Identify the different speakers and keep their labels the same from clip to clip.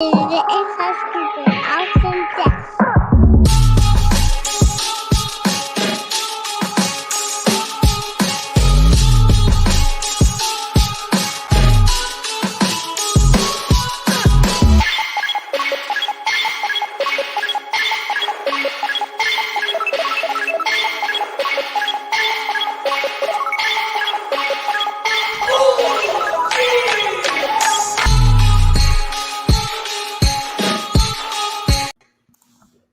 Speaker 1: The housekeeper, awesome Jeff.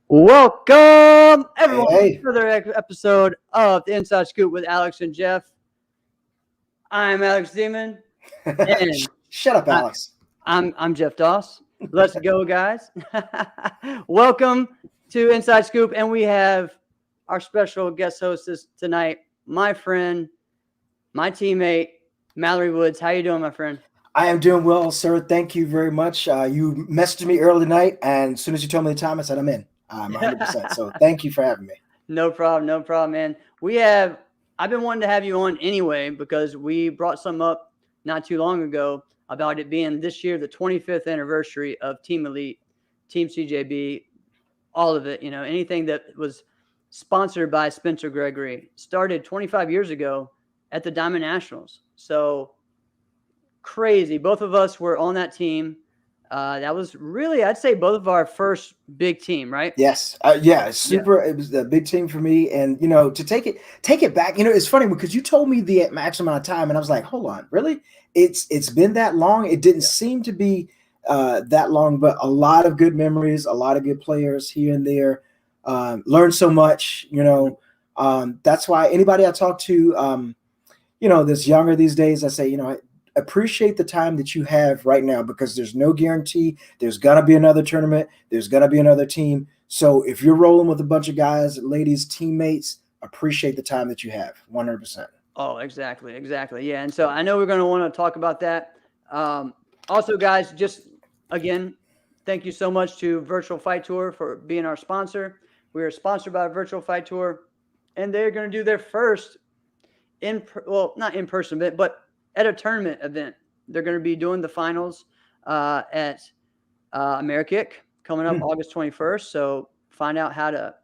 Speaker 2: Welcome, everyone,
Speaker 3: Hey.
Speaker 2: to another episode of the Inside Scoop with Alex and Jeff. I'm Alex Demon, and
Speaker 3: Shut up, Alex.
Speaker 2: I'm Jeff Doss. Let's go, guys. Welcome to Inside Scoop, and we have our special guest hostess tonight, my friend, my teammate, Mallory Woods. How you doing, my friend?
Speaker 3: I am doing well, sir. Thank you very much. You messaged me early tonight, and as soon as you told me the time, I said I'm in. I'm 100%. So thank you for having me.
Speaker 2: No problem, man. I've been wanting to have you on anyway because we brought some up not too long ago about it being this year, the 25th anniversary of Team Elite, Team CJB, all of it, anything that was sponsored by Spencer Gregory started 25 years ago at the Diamond Nationals. So crazy. Both of us were on that team. That was really, I'd say, both of our first big team, right?
Speaker 3: Yes. Super. Yeah. It was a big team for me. And, to take it back, it's funny because you told me the maximum amount of time and I was like, hold on, really? It's been that long. It didn't seem to be that long, but a lot of good memories, a lot of good players here and there. Learned so much, that's why anybody I talk to, that's younger these days, I say, appreciate the time that you have right now because there's no guarantee there's going to be another tournament. There's going to be another team. So if you're rolling with a bunch of guys, ladies, teammates, appreciate the time that you have 100%.
Speaker 2: Oh, exactly. Yeah. And so I know we're going to want to talk about that. Also, guys, just again, thank you so much to Virtual Fight Tour for being our sponsor. We are sponsored by Virtual Fight Tour, and they're going to do their first not in person, but at a tournament event. They're going to be doing the finals at AmeriKick coming up August 21st. So find out how to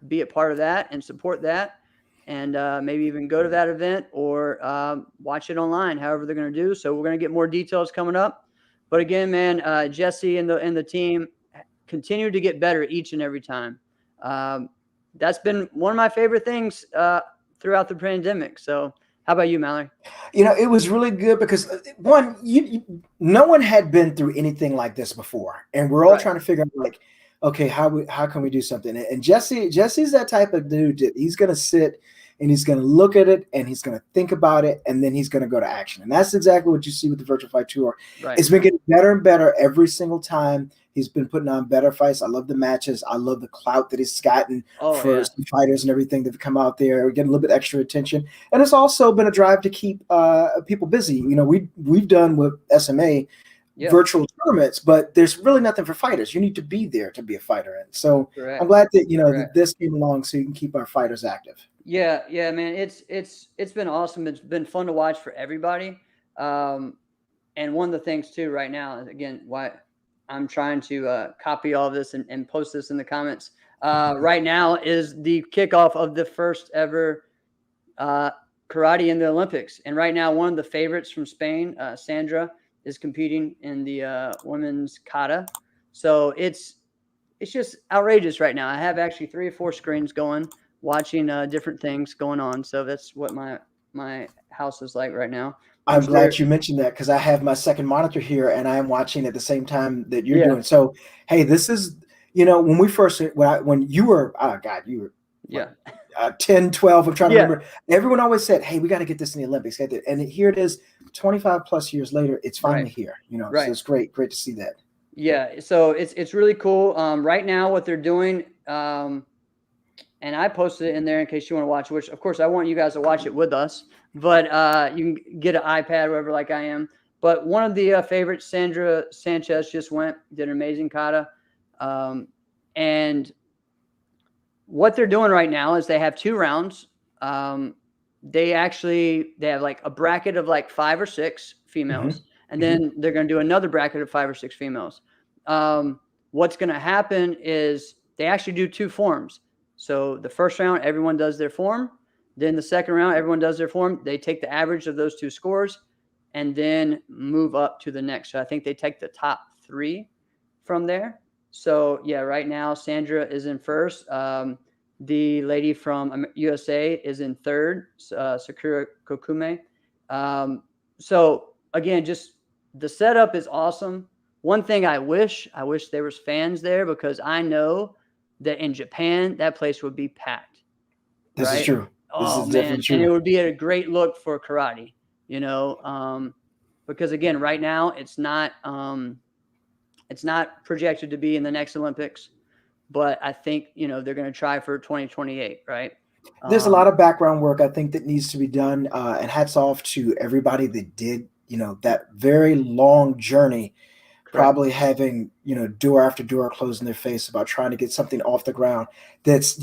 Speaker 2: be a part of that and support that, and maybe even go to that event or watch it online, however they're going to do. So we're going to get more details coming up. But again, man, Jesse and the team continue to get better each and every time. That's been one of my favorite things throughout the pandemic. So how about you, Mallory?
Speaker 3: It was really good because one, no one had been through anything like this before, and we're all trying to figure out, okay, how can we do something? And Jesse's that type of dude that he's gonna sit and he's gonna look at it and he's gonna think about it and then he's gonna go to action. And that's exactly what you see with the Virtual Fight Tour. Right. It's been getting better and better every single time. He's been putting on better fights. I love the matches. I love the clout that he's gotten for some fighters and everything that have come out there. We're getting a little bit extra attention. And it's also been a drive to keep people busy. We've done with SMA virtual tournaments, but there's really nothing for fighters. You need to be there to be a fighter. And so I'm glad that, that this came along so you can keep our fighters active.
Speaker 2: Yeah, man. It's been awesome. It's been fun to watch for everybody. And one of the things too right now, again, why I'm trying to copy all of this and post this in the comments right now is the kickoff of the first ever karate in the Olympics. And right now, one of the favorites from Spain, Sandra, is competing in the women's kata. So it's just outrageous right now. I have actually 3 or 4 screens going, watching different things going on. So that's what my house is like right now.
Speaker 3: I'm glad you mentioned that because I have my second monitor here and I am watching at the same time that you're doing. So, hey, this is, when you were, you were 10, 12, I'm trying to remember. Everyone always said, hey, we got to get this in the Olympics. And here it is 25 plus years later. It's finally here, so it's great to see that.
Speaker 2: Yeah. So it's really cool. Right now what they're doing, and I posted it in there in case you want to watch it, which of course I want you guys to watch it with us, but you can get an iPad or whatever like I am. But one of the favorites, Sandra Sanchez, just did an amazing kata. And what they're doing right now is they have 2 rounds. They have like a bracket of like 5 or 6 females, and then they're going to do another bracket of 5 or 6 females. what's going to happen is they actually do 2 forms. So the first round, everyone does their form. Then the second round, everyone does their form. They take the average of those 2 scores and then move up to the next. So I think they take the top 3 from there. So yeah, right now Sandra is in first. The lady from USA is in third, Sakura Kokume. So again, just the setup is awesome. One thing I wish there was fans there, because I know that in Japan that place would be packed.
Speaker 3: This is
Speaker 2: right?
Speaker 3: true. This
Speaker 2: Oh
Speaker 3: is
Speaker 2: man,
Speaker 3: definitely
Speaker 2: and it
Speaker 3: true.
Speaker 2: would be a great look for karate, because again, right now it's not projected to be in the next Olympics, but I think they're going to try for 2028, right?
Speaker 3: There's a lot of background work I think that needs to be done, and hats off to everybody that did, that very long journey,
Speaker 2: Correct.
Speaker 3: probably having, door after door closed in their face about trying to get something off the ground that's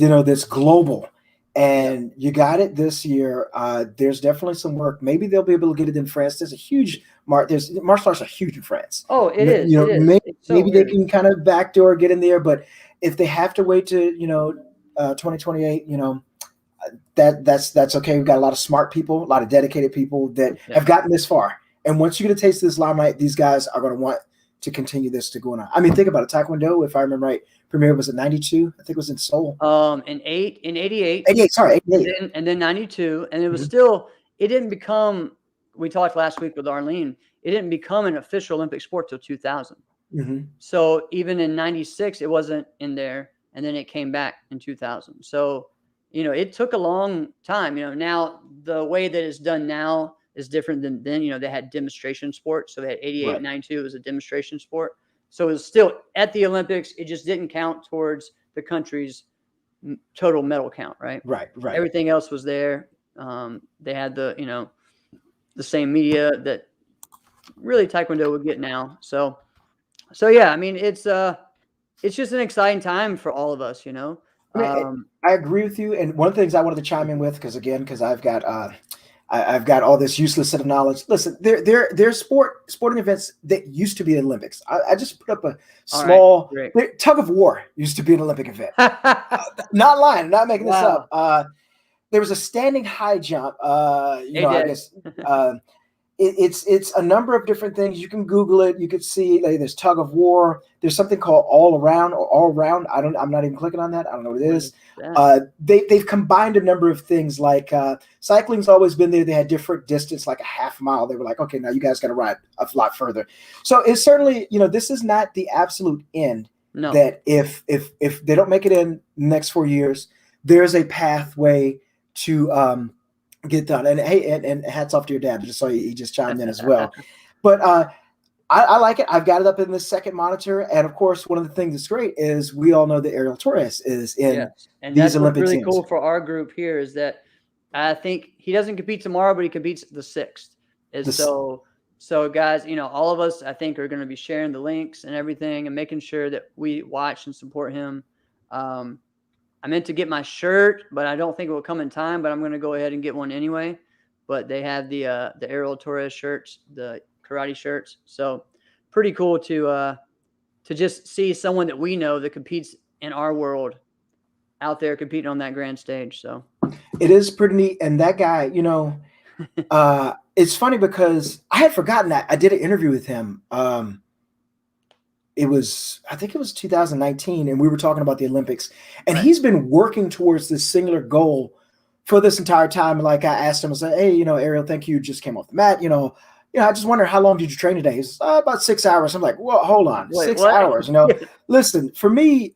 Speaker 3: global. And you got it this year. There's definitely some work. Maybe they'll be able to get it in France. There's a huge martial arts are huge in France.
Speaker 2: Oh, it is. It is.
Speaker 3: Maybe,
Speaker 2: It's so
Speaker 3: they
Speaker 2: weird.
Speaker 3: can kind of backdoor get in there, but if they have to wait to 2028, that's okay. We've got a lot of smart people, a lot of dedicated people that have gotten this far. And once you get a taste of this limelight, these guys are going to want to continue this to go on. I mean, think about it. Taekwondo, if I remember right, premiere was in 92. I think it was in Seoul.
Speaker 2: In 88.
Speaker 3: 88, sorry, 88.
Speaker 2: And then 92. And it was still, it didn't become, we talked last week with Arlene, it didn't become an official Olympic sport till 2000. So even in 96, it wasn't in there. And then it came back in 2000. So, it took a long time. Now the way that it's done now is different than then. They had demonstration sports. So they had 88,
Speaker 3: Right.
Speaker 2: 92 was a demonstration sport. So it was still at the Olympics. It just didn't count towards the country's total medal count, right?
Speaker 3: Right.
Speaker 2: Everything else was there. They had the same media that really Taekwondo would get now. So yeah, I mean, it's just an exciting time for all of us,
Speaker 3: I agree with you. And one of the things I wanted to chime in with, because I've got I've got all this useless set of knowledge. Listen, there's sporting events that used to be Olympics. I just put up a small tug of war used to be an Olympic event. Not lying, not making this up. There was a standing high jump. I guess it's a number of different things. You can Google it. You could see there's tug of war. There's something called all around. I'm not even clicking on that. I don't know what it is. They've combined a number of things. Like cycling's always been there. They had different distance, like a half mile. They were like, okay, now you guys got to ride a lot further. So it's certainly, this is not the absolute end.
Speaker 2: No.
Speaker 3: That if they don't make it in the next 4 years, there's a pathway to get done. And hey, and hats off to your dad. Just so he just chimed in as well. But I like it. I've got it up in the second monitor. And of course, one of the things that's great is we all know that Ariel Torres is in
Speaker 2: and
Speaker 3: these
Speaker 2: that's
Speaker 3: Olympic
Speaker 2: what's really
Speaker 3: teams.
Speaker 2: cool for our group here is that I think he doesn't compete tomorrow, but he competes the 6th. So guys, all of us I think are going to be sharing the links and everything and making sure that we watch and support him. I meant to get my shirt, but I don't think it will come in time, but I'm going to go ahead and get one anyway. But they have the Ariel Torres shirts, the karate shirts. So pretty cool to just see someone that we know that competes in our world out there competing on that grand stage. So
Speaker 3: it is pretty neat. And that guy, it's funny because I had forgotten that I did an interview with him. I think it was 2019, and we were talking about the Olympics, and he's been working towards this singular goal for this entire time. Like I asked him, I said, hey, Ariel, thank you. Just came off the mat. I just wonder how long did you train today? He's about 6 hours. I'm like, well, hold on, 6 hours. Listen, for me,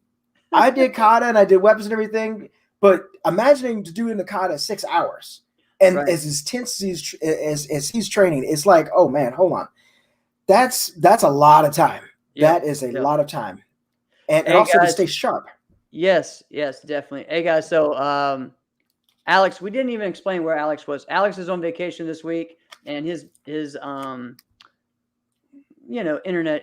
Speaker 3: I did kata and I did weapons and everything, but imagining to do in the kata 6 hours and as tense as he's training, it's like, oh man, hold on, that's a lot of time. That is a lot of time. And also guys, to stay sharp.
Speaker 2: Yes, definitely. Hey, guys, so Alex, we didn't even explain where Alex was. Alex is on vacation this week, and his internet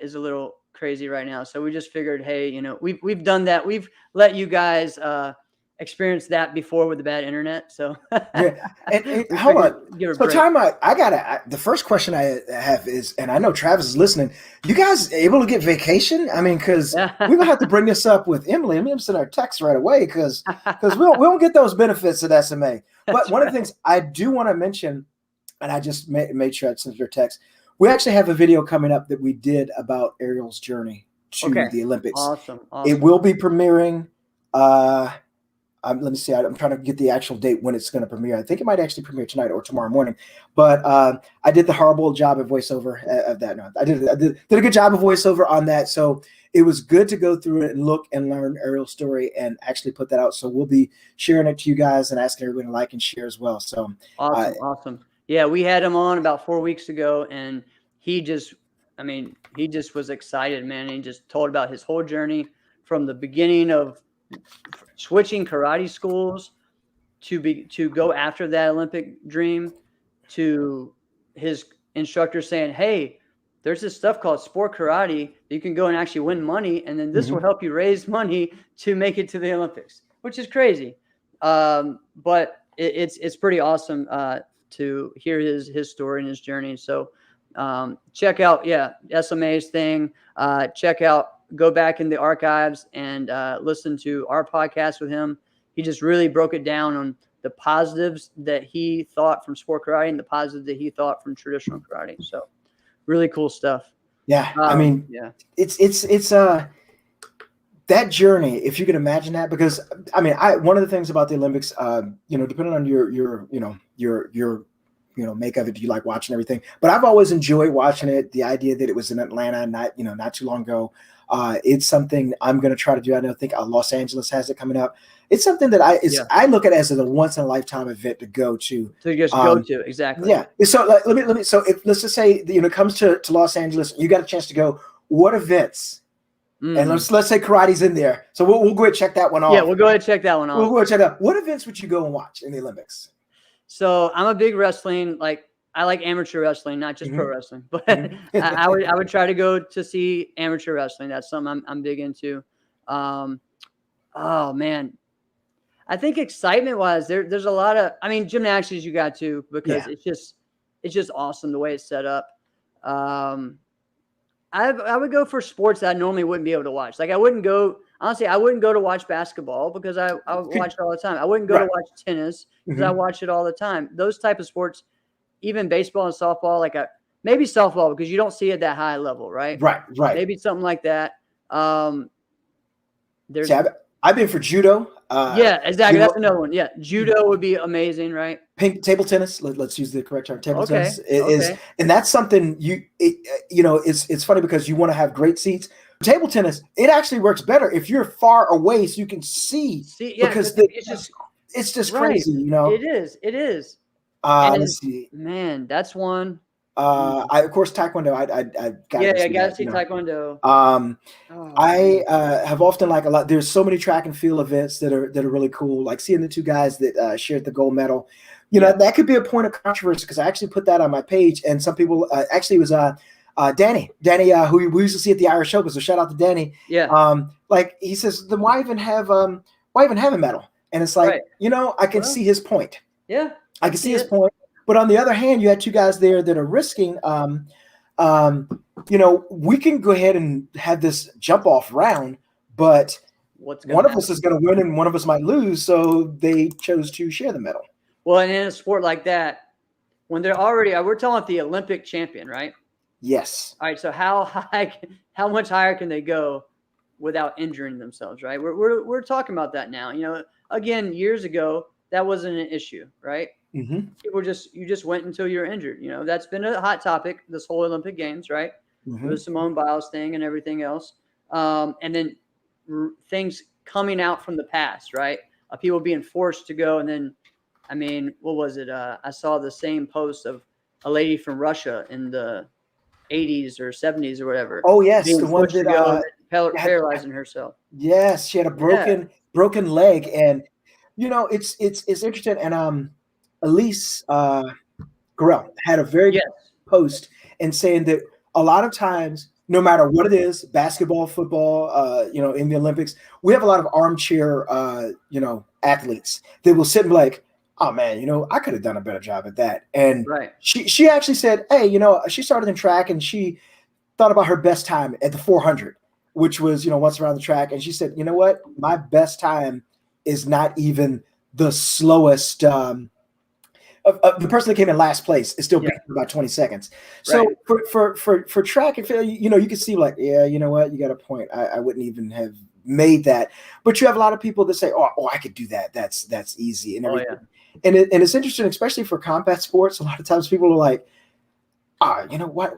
Speaker 2: is a little crazy right now. So we just figured, hey, we've done that. We've let you guys experienced that before with the bad internet. So
Speaker 3: Yeah, and
Speaker 2: we
Speaker 3: hold
Speaker 2: figured
Speaker 3: on.
Speaker 2: give her a
Speaker 3: So
Speaker 2: break.
Speaker 3: time out. The first question I have is, and I know Travis is listening. You guys able to get vacation? I mean, because we're gonna have to bring this up with Emily. I'm gonna send her text right away because we don't get those benefits at SMA. But one of the things I do want to mention, and I just made sure I sent her text. We actually have a video coming up that we did about Ariel's journey to the Olympics.
Speaker 2: Awesome.
Speaker 3: It will be premiering. Let me see. I'm trying to get the actual date when it's going to premiere. I think it might actually premiere tonight or tomorrow morning. But I did the horrible job of voiceover of that. No, I did a good job of voiceover on that. So it was good to go through it and look and learn Ariel's story and actually put that out. So we'll be sharing it to you guys and asking everyone to like and share as well. So
Speaker 2: awesome. Yeah, we had him on about 4 weeks ago, and he just was excited, man. He just told about his whole journey from the beginning of switching karate schools to go after that Olympic dream, to his instructor saying, "Hey, there's this stuff called sport karate that you can go and actually win money, and then this will help you raise money to make it to the Olympics," which is crazy. But it's pretty awesome to hear his story and his journey. So check out SMA's thing. Go back in the archives and listen to our podcast with him. He just really broke it down on the positives that he thought from sport karate and the positives that he thought from traditional karate. So really cool stuff.
Speaker 3: Yeah. It's that journey, if you can imagine that, because one of the things about the Olympics, depending on your make of it, do you like watching everything? But I've always enjoyed watching it. The idea that it was in Atlanta, not too long ago. It's something I'm going to try to do. I think Los Angeles has it coming up. It's something that I look at as a once in a lifetime event to go to.
Speaker 2: So just go to, exactly.
Speaker 3: Yeah. So let me. So if let's just say it comes to Los Angeles, you got a chance to go. What events? And let's say karate's in there. So we'll go ahead and check that one off.
Speaker 2: Yeah, we'll go ahead and check that one off.
Speaker 3: We'll go ahead and check out. What events would you go and watch in the Olympics?
Speaker 2: So I'm a big wrestling, I like amateur wrestling, not just pro wrestling, but I would try to go to see amateur wrestling. That's something I'm big into. Oh man, I think excitement wise, there's a lot of, gymnastics you got to, because it's just awesome the way it's set up. I would go for sports that I normally wouldn't be able to watch. I wouldn't go to watch basketball because I watch it all the time. I wouldn't go to watch tennis because I watch it all the time. Those type of sports, even baseball and softball, maybe softball because you don't see it at that high level, right?
Speaker 3: Right.
Speaker 2: Maybe something like that.
Speaker 3: I've been for judo.
Speaker 2: Yeah, exactly. That's another one. Yeah, judo would be amazing, right?
Speaker 3: Table tennis. Let's use the correct term. Table tennis is, and that's something it's funny because you want to have great seats. Table tennis, it actually works better if you're far away, so you can see because it's just crazy,
Speaker 2: It is.
Speaker 3: Let's see.
Speaker 2: Man, that's one.
Speaker 3: Of course, Taekwondo. I gotta
Speaker 2: see Taekwondo.
Speaker 3: I have often a lot. There's so many track and field events that are really cool. Like seeing the two guys that shared the gold medal. That could be a point of controversy because I actually put that on my page, and some people actually it was Danny, who we used to see at the Irish Open. So shout out to Danny.
Speaker 2: Yeah.
Speaker 3: He says, then why even have a medal? And it's like, I can see his point.
Speaker 2: Yeah.
Speaker 3: I can see his point. But on the other hand, you had two guys there that are risking, we can go ahead and have this jump off round, but one of us is going to win and one of us might lose. So they chose to share the medal.
Speaker 2: Well, and in a sport like that, when we're talking about the Olympic champion, right?
Speaker 3: Yes.
Speaker 2: All right. So how much higher can they go without injuring themselves? Right. We're talking about that now. Again, years ago, that wasn't an issue, right?
Speaker 3: Mm-hmm.
Speaker 2: You just went until you're injured. That's been a hot topic this whole Olympic Games, right?
Speaker 3: Mm-hmm.
Speaker 2: The Simone Biles thing and everything else, and then things coming out from the past, right? People being forced to go, and then, what was it? I saw the same post of a lady from Russia in the 80s or 70s or whatever.
Speaker 3: Oh yes, the one that
Speaker 2: paralyzing herself.
Speaker 3: Yes, she had a broken leg, and it's interesting. And Elise Garrell had a very good post and saying that a lot of times no matter what it is, basketball, football, in the Olympics, we have a lot of armchair, athletes that will sit and be like, oh man, I could have done a better job at that. And
Speaker 2: Right.
Speaker 3: she actually said, hey, she started in track and she thought about her best time at the 400, which was, once around the track. And she said, you know what? My best time is not even the slowest. The person that came in last place is still beating about 20 seconds. So for track and field, you can see like, yeah, you know what? You got a point. I wouldn't even have made that. But you have a lot of people that say, oh, I could do that. That's easy and everything. Oh, yeah. And it's interesting, especially for combat sports. A lot of times people are like, why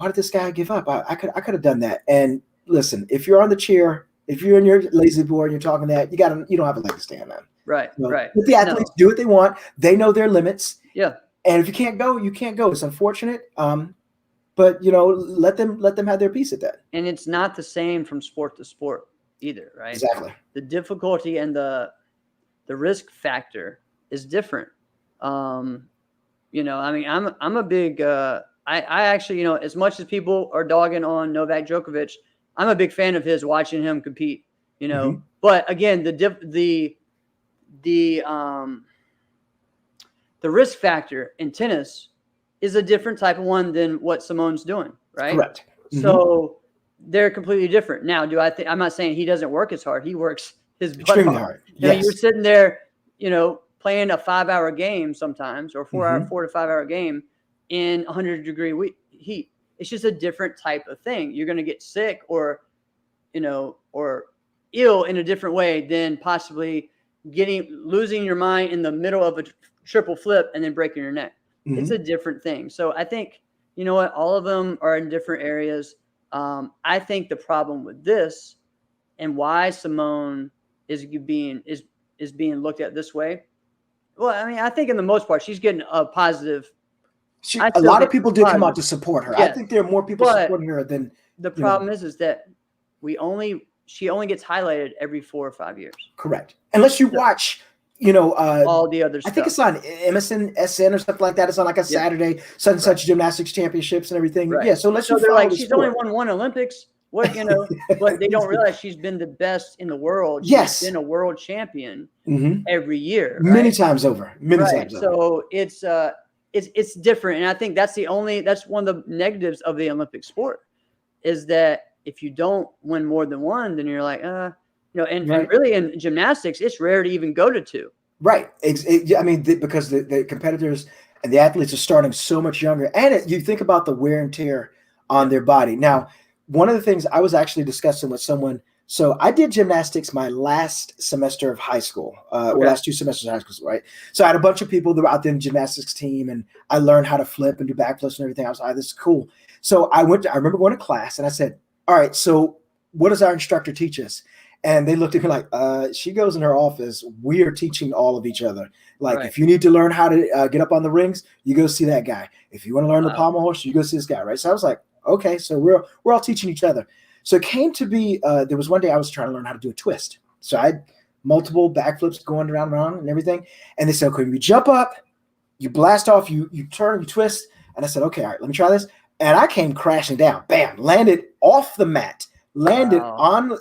Speaker 3: did this guy give up? I could have done that. And listen, if you're on the chair, if you're in your lazy boy and you're talking that, you don't have a leg to stand on.
Speaker 2: Right. Right.
Speaker 3: But the athletes do what they want. They know their limits.
Speaker 2: Yeah.
Speaker 3: And if you can't go, you can't go. It's unfortunate. But let them have their piece at that.
Speaker 2: And it's not the same from sport to sport either, right?
Speaker 3: Exactly.
Speaker 2: The difficulty and the risk factor is different. I'm a big I actually, as much as people are dogging on Novak Djokovic, I'm a big fan of his, watching him compete,
Speaker 3: Mm-hmm.
Speaker 2: But again, the risk factor in tennis is a different type of one than what Simone's doing, right?
Speaker 3: Correct. Mm-hmm.
Speaker 2: So they're completely different. Now, I'm not saying he doesn't work as hard. He works his butt
Speaker 3: extremely
Speaker 2: off.
Speaker 3: hard. Yes.
Speaker 2: You're sitting there, playing a 5-hour game sometimes, or 4 to 5 hour game in 100-degree heat. It's just a different type of thing. You're going to get sick or ill in a different way than possibly losing your mind in the middle of a triple flip and then breaking your neck. Mm-hmm. It's a different thing. So I think, all of them are in different areas. I think the problem with this and why Simone is being looked at this way. Well, I mean, I think in the most part, she's getting a positive.
Speaker 3: A lot of people did come out to support her. Yes. I think there are more people supporting her than
Speaker 2: the problem is that she only gets highlighted every 4 or 5 years.
Speaker 3: Correct. Unless you watch,
Speaker 2: all the other stuff.
Speaker 3: I think it's on Emerson SN or something like that. It's on like a Saturday, such and such gymnastics championships and everything. Right. Yeah. So
Speaker 2: they're like, she's only won one Olympics. What, but they don't realize she's been the best in the world. She's been a world champion every year. Right?
Speaker 3: Many times over. Many times over.
Speaker 2: So it's different. And I think that's one of the negatives of the Olympic sport is that if you don't win more than one, then you're like, and really in gymnastics, it's rare to even go to 2.
Speaker 3: Right. Because the competitors and the athletes are starting so much younger. And you think about the wear and tear on their body. Now, one of the things I was actually discussing with someone, so I did gymnastics my last semester of high school, last 2 semesters of high school, right? So I had a bunch of people that were out there in the gymnastics team, and I learned how to flip and do backflips and everything. I was like, this is cool. So I remember going to class, and I said, all right, so what does our instructor teach us? And they looked at me like, she goes in her office. We are teaching all of each other. Like, if you need to learn how to get up on the rings, you go see that guy. If you want to learn the pommel horse, you go see this guy, right? So I was like, okay, so we're all teaching each other. So it came to be, there was one day I was trying to learn how to do a twist. So I had multiple backflips going around and everything. And they said, okay, you jump up, you blast off, you turn, you twist. And I said, okay, all right, let me try this. And I came crashing down, bam, landed off the mat, landed on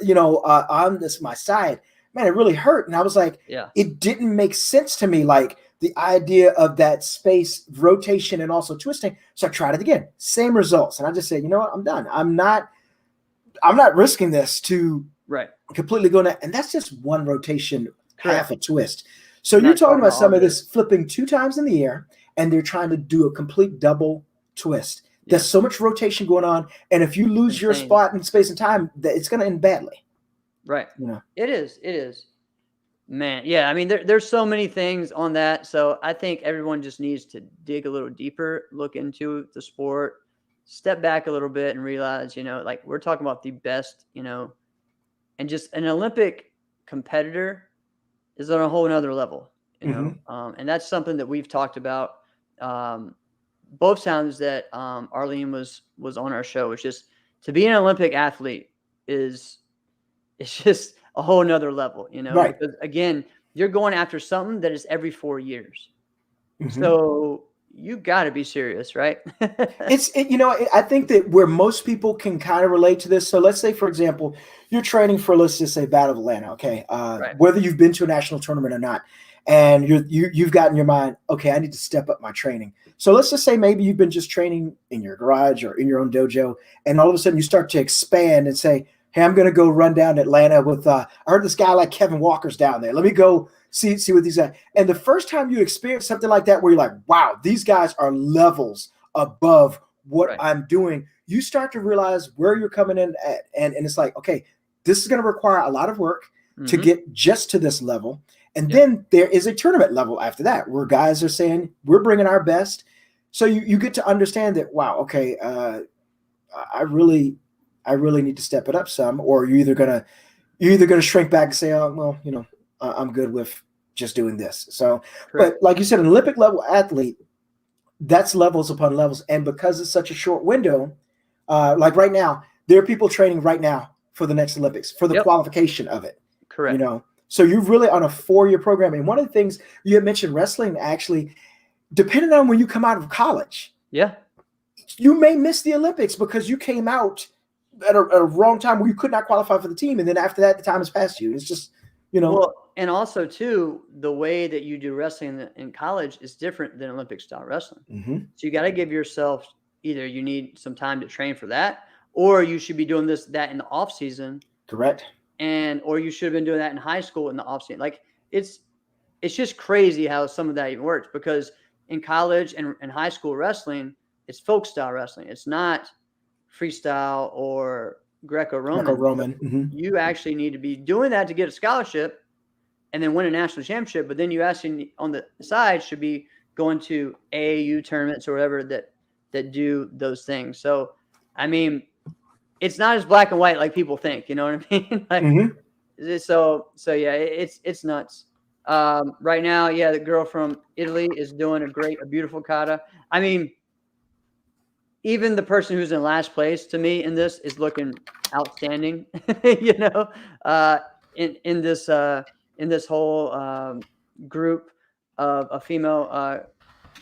Speaker 3: my side. Man, it really hurt. And I was like, it didn't make sense to me. Like the idea of that space rotation and also twisting. So I tried it again, same results. And I just said, you know what, I'm done. I'm not risking this to completely go down. And that's just one rotation, half a twist. So you're talking about some of this flipping 2 times in the air, and they're trying to do a complete double twist. There's so much rotation going on, and if you lose your spot in space and time, it's going to end badly.
Speaker 2: Right. It is. Man, yeah. I mean, there's so many things on that. So I think everyone just needs to dig a little deeper, look into the sport, step back a little bit, and realize, like we're talking about the best, and just an Olympic competitor is on a whole nother level, and that's something that we've talked about. Both times that Arlene was on our show. It's just to be an Olympic athlete it's just a whole nother level,
Speaker 3: right.
Speaker 2: Because again, you're going after something that is every 4 years. So you got to be serious, right?
Speaker 3: I think that where most people can kind of relate to this. So let's say, for example, you're training for, let's just say, Battle of Atlanta. Okay,
Speaker 2: Right.
Speaker 3: Whether you've been to a national tournament or not, and you've got in your mind, okay, I need to step up my training. So let's just say maybe you've been just training in your garage or in your own dojo, and all of a sudden you start to expand and say, hey, I'm going to go run down to Atlanta with. I heard this guy like Kevin Walker's down there. Let me go see what these guys. And the first time you experience something like that, where you're like, wow, these guys are levels above what
Speaker 2: Right.
Speaker 3: I'm doing, you start to realize where you're coming in at. And it's like, okay, this is going to require a lot of work to get just to this level. And then there is a tournament level after that, where guys are saying, we're bringing our best. So you get to understand that, wow, okay, I really need to step it up some, or you're either gonna shrink back and say, oh, well, I'm good with just doing this. So,
Speaker 2: Correct.
Speaker 3: but like you said, an Olympic level athlete, that's levels upon levels. And because it's such a short window, like right now, there are people training right now for the next Olympics, for the qualification of it.
Speaker 2: Correct.
Speaker 3: So you're really on a 4-year program. And one of the things you had mentioned, wrestling, actually, depending on when you come out of college, you may miss the Olympics because you came out at a wrong time where you could not qualify for the team. And then after that, the time has passed you. It's just,
Speaker 2: Well, and also too, the way that you do wrestling in college is different than Olympic style wrestling. So you got to give yourself, either you need some time to train for that, or you should be doing that in the off season.
Speaker 3: Correct.
Speaker 2: Or you should have been doing that in high school in the off season. Like it's just crazy how some of that even works, because in college and high school wrestling, it's folk style wrestling. It's not freestyle or Greco-Roman. You actually need to be doing that to get a scholarship and then win a national championship. But then you actually on the side should be going to AAU tournaments or whatever that do those things. So, I mean, it's not as black and white like people think. You know what I mean? So yeah, it's nuts. Right now, the girl from Italy is doing a beautiful kata. I mean, even the person who's in last place to me in this is looking outstanding, in this whole group of a female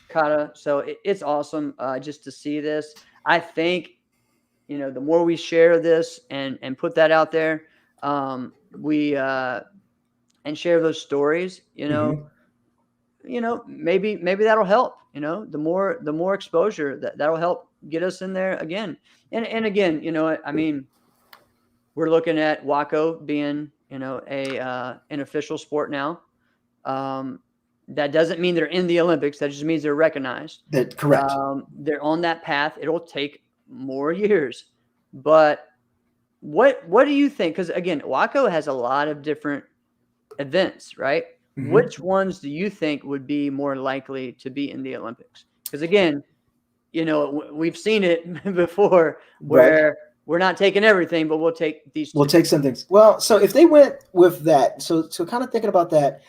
Speaker 2: kata. So it's awesome just to see this. I think, the more we share this and put that out there, and share those stories, maybe that'll help. The more exposure that'll help get us in there again. And again, I mean, we're looking at Waco being, an official sport now. That doesn't mean they're in the Olympics. That just means they're recognized.
Speaker 3: That's correct.
Speaker 2: They're on that path. It'll take more years, but what do you think? Because again, Waco has a lot of different events, right? Which ones do you think would be more likely to be in the Olympics? Because again, we've seen it before where we're not taking everything, but we'll take these two.
Speaker 3: We'll take some things. Well, so if they went with that, so kind of thinking about that,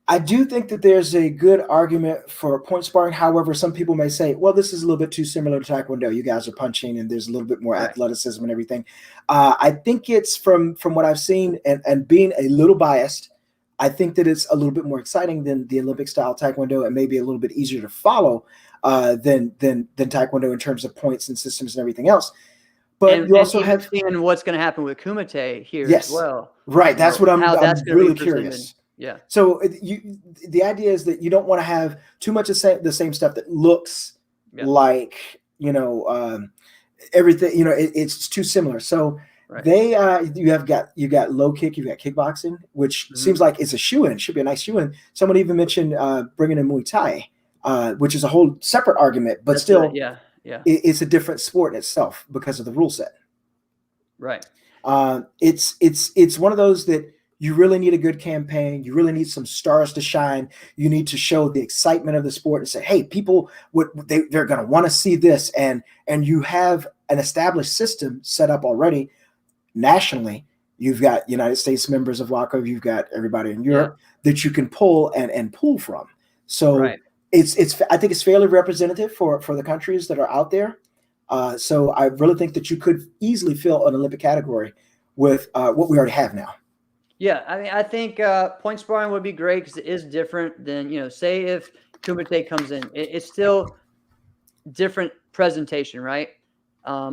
Speaker 3: I do think that there's a good argument for point sparring. However, some people may say, well, this is a little bit too similar to Taekwondo. You guys are punching and there's a little bit more athleticism and everything. I think it's from what I've seen and being a little biased, I think that it's a little bit more exciting than the Olympic style Taekwondo, and maybe a little bit easier to follow than Taekwondo in terms of points and systems and everything else. But you also have
Speaker 2: seeing what's going to happen with Kumite here as well.
Speaker 3: Right. That's what I'm really curious.
Speaker 2: Yeah.
Speaker 3: So the idea is that you don't want to have too much of the same stuff that looks like, everything, it's too similar. So you got low kick, you've got kickboxing, which seems like it's a shoe-in. It should be a nice shoe-in. Someone even mentioned bringing in Muay Thai, which is a whole separate argument, but still, it's a different sport in itself because of the rule set.
Speaker 2: Right.
Speaker 3: It's one of those that you really need a good campaign. You really need some stars to shine. You need to show the excitement of the sport and say, hey, people, they're going to want to see this. And you have an established system set up already nationally. You've got United States members of WACO. You've got everybody in Europe that you can pull and pull from. So I think it's fairly representative for the countries that are out there. So I really think that you could easily fill an Olympic category with what we already have now.
Speaker 2: Yeah, I mean, I think point sparring would be great because it is different than, say if Kumite comes in. It's still different presentation, right?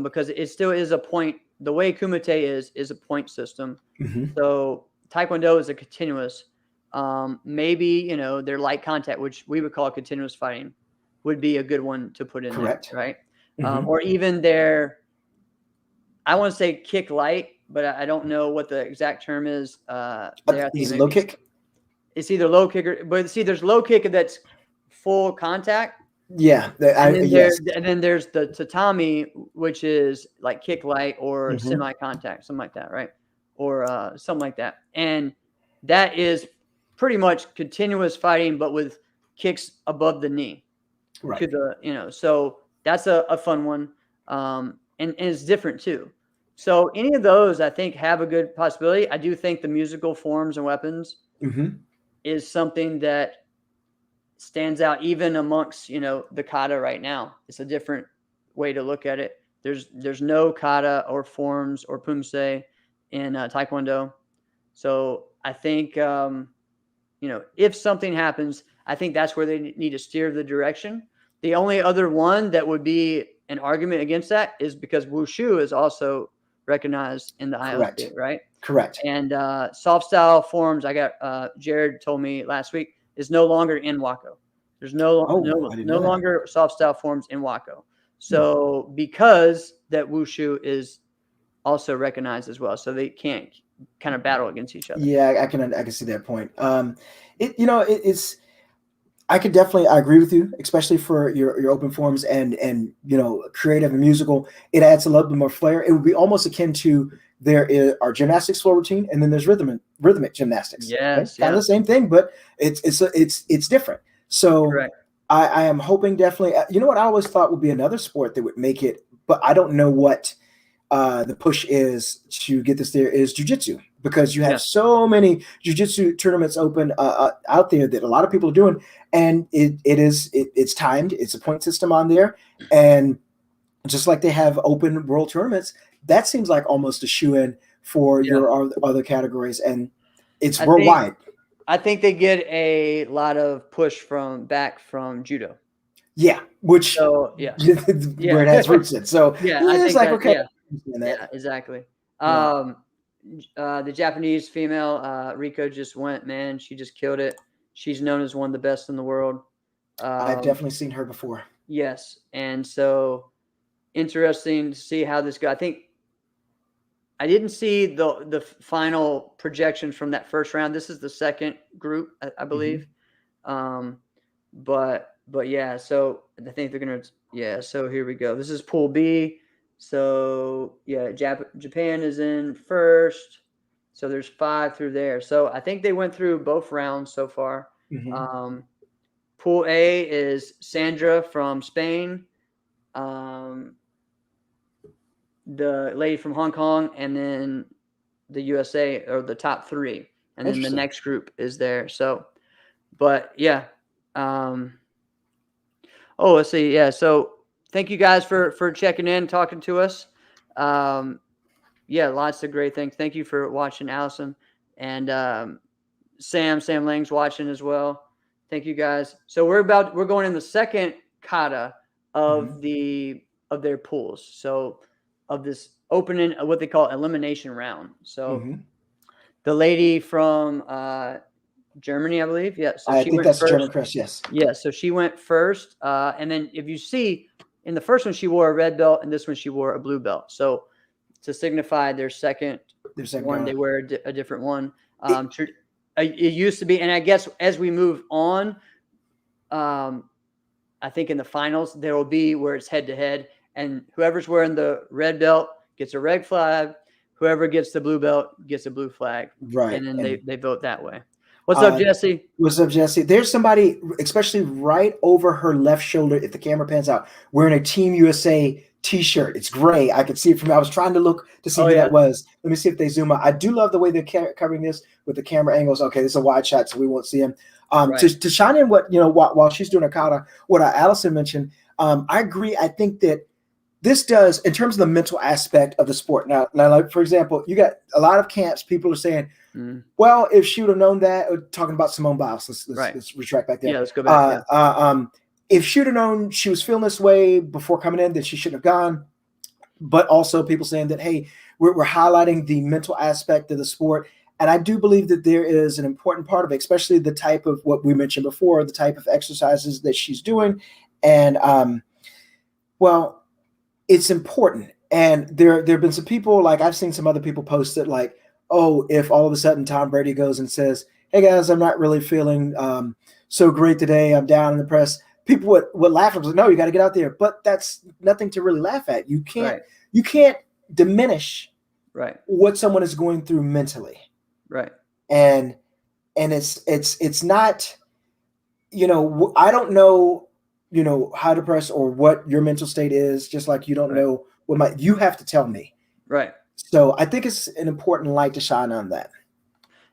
Speaker 2: Because it still is a point. The way Kumite is a point system. So Taekwondo is a continuous. Maybe their light contact, which we would call continuous fighting, would be a good one to put in
Speaker 3: Correct.
Speaker 2: there, right? Or even their, I want to say kick light, but I don't know what the exact term is.
Speaker 3: Is it low kick?
Speaker 2: It's either low kick or, but see, there's low kick that's full contact.
Speaker 3: Yeah.
Speaker 2: And then there's the tatami, which is like kick light or semi-contact, something like that, right? Or something like that. And that is pretty much continuous fighting, but with kicks above the knee.
Speaker 3: Right.
Speaker 2: To the, so that's a fun one. And it's different too. So any of those, I think, have a good possibility. I do think the musical forms and weapons is something that stands out even amongst, the kata right now. It's a different way to look at it. There's no kata or forms or pumse in Taekwondo. So I think, if something happens, I think that's where they need to steer the direction. The only other one that would be an argument against that is because Wushu is also recognized in the IOC, right?
Speaker 3: Correct.
Speaker 2: And soft style forms, I got Jared told me last week, is no longer in Wako. There's no longer soft style forms in Wako. So because that Wushu is also recognized as well, so they can't kind of battle against each other.
Speaker 3: Yeah, I can see that point. It's I could definitely, I agree with you, especially for your open forms and creative and musical. It adds a little bit more flair. It would be almost akin to there is our gymnastics floor routine, and then there's rhythmic gymnastics.
Speaker 2: Yes,
Speaker 3: kind of the same thing, but it's different. So
Speaker 2: correct.
Speaker 3: I am hoping definitely. You know what I always thought would be another sport that would make it, but I don't know what the push is to get this there is jiu-jitsu, because you have so many jiu-jitsu tournaments open out there that a lot of people are doing, and it's timed. It's a point system on there, and just like they have open world tournaments, that seems like almost a shoe-in for your other categories, and it's worldwide.
Speaker 2: I think they get a lot of push from judo.
Speaker 3: Yeah, which
Speaker 2: where
Speaker 3: it has roots in. So it's like okay.
Speaker 2: Yeah, exactly. The Japanese female, Riko, just went, man. She just killed it. She's known as one of the best in the world.
Speaker 3: I've definitely seen her before.
Speaker 2: Yes. And so interesting to see how this goes. I think I didn't see the final projections from that first round. This is the second group, I believe. But yeah, so I think they're going to, so here we go. This is Pool B. So Japan is in first. So there's 5 through there. So I think they went through both rounds so far. Pool A is Sandra from Spain, the lady from Hong Kong, and then the USA are the top 3. And then the next group is there. So, but yeah. Let's see. Yeah. So thank you guys for checking in, talking to us. Lots of great things. Thank you for watching, Allison, and Sam Lang's watching as well. Thank you guys. So we're going in the second kata of their pools. So of this opening, what they call elimination round. So the lady from Germany, I believe. Yeah. So
Speaker 3: I think that's first. German Chris. Yes.
Speaker 2: Yeah. So she went first. And then if you see in the first one, she wore a red belt, and this one she wore a blue belt. So to signify their second one, they wear a different one. It used to be, and I guess as we move on, I think in the finals there will be where it's head to head, and whoever's wearing the red belt gets a red flag. Whoever gets the blue belt gets a blue flag.
Speaker 3: Right.
Speaker 2: And then they vote that way. What's up, Jesse?
Speaker 3: What's up, Jesse? There's somebody, especially right over her left shoulder, if the camera pans out, wearing a Team USA T-shirt. It's gray. I could see it from. I was trying to look to see who that was. Let me see if they zoom out. I do love the way they're covering this with the camera angles. Okay, this is a wide shot, so we won't see him. To shine in what while she's doing a kata, what Allison mentioned. I agree. I think that this does in terms of the mental aspect of the sport. Now, like for example, you got a lot of camps. People are saying, well, if she would have known that, talking about Simone Biles, let's retract back there.
Speaker 2: Yeah, let's go back.
Speaker 3: If she would have known she was feeling this way before coming in, then she shouldn't have gone. But also people saying that, hey, we're highlighting the mental aspect of the sport. And I do believe that there is an important part of it, especially the type of what we mentioned before, the type of exercises that she's doing. And, well, it's important. And there have been some people, like I've seen some other people post it like, oh, if all of a sudden Tom Brady goes and says, hey, guys, I'm not really feeling so great today. I'm down in the press. People would laugh at us. No, you got to get out there. But that's nothing to really laugh at. You can't diminish what someone is going through mentally.
Speaker 2: Right.
Speaker 3: And it's not, I don't know, how depressed or what your mental state is, just like you don't know you have to tell me.
Speaker 2: Right.
Speaker 3: So I think it's an important light to shine on that.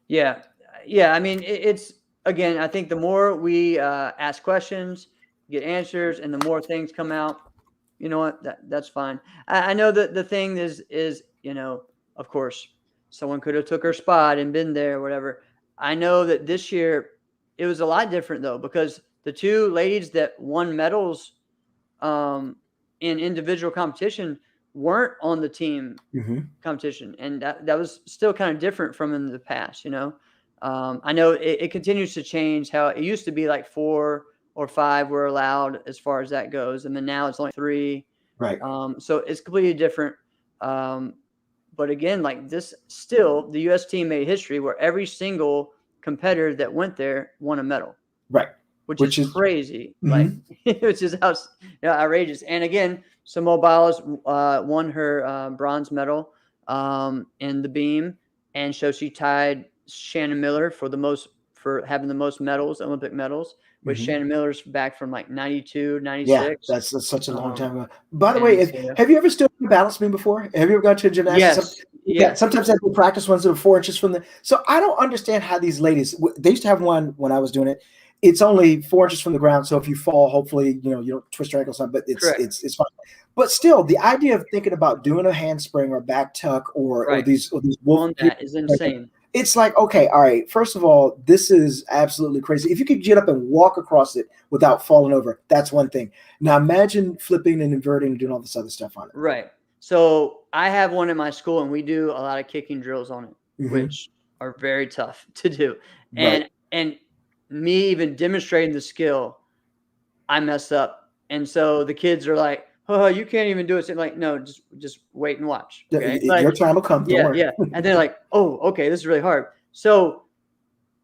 Speaker 2: Yeah. Yeah. I mean, it's, again, I think the more we ask questions, get answers, and the more things come out, you know what, that's fine. I know that the thing is, of course, someone could have took her spot and been there or whatever. I know that this year it was a lot different though, because the two ladies that won medals in individual competition weren't on the team competition. And that was still kind of different from in the past, I know it continues to change. How it used to be like 4 or 5 were allowed as far as that goes. And then now it's only 3.
Speaker 3: Right.
Speaker 2: So it's completely different. But again, like this, still the U.S. team made history where every single competitor that went there won a medal.
Speaker 3: Right.
Speaker 2: Which is crazy. Like, which is outrageous. And again, Simone Biles won her bronze medal in the beam. And so she tied Shannon Miller for having the most medals, Olympic medals, which Shannon Miller's back from like 92, 96.
Speaker 3: Yeah, that's such a long time ago. By the way, have you ever stood on a balance beam before? Have you ever gone to a gymnastics?
Speaker 2: Yes.
Speaker 3: Sometimes they have to practice ones that are 4 inches from the. So I don't understand how these ladies. They used to have one when I was doing it. It's only 4 inches from the ground, so if you fall, hopefully you don't twist your ankle or something. But it's fine. But still, the idea of thinking about doing a handspring or back tuck or these wolf
Speaker 2: that is insane.
Speaker 3: It's like, okay, all right, first of all, this is absolutely crazy. If you could get up and walk across it without falling over, that's one thing. Now imagine flipping and inverting and doing all this other stuff on it.
Speaker 2: Right. So I have one in my school, and we do a lot of kicking drills on it, which are very tough to do. And me even demonstrating the skill, I mess up. And so the kids are like, oh, you can't even do it. So I'm like, no, just wait and watch. Okay?
Speaker 3: Your time will come. Don't worry.
Speaker 2: Yeah. And they're like, oh, okay, this is really hard. So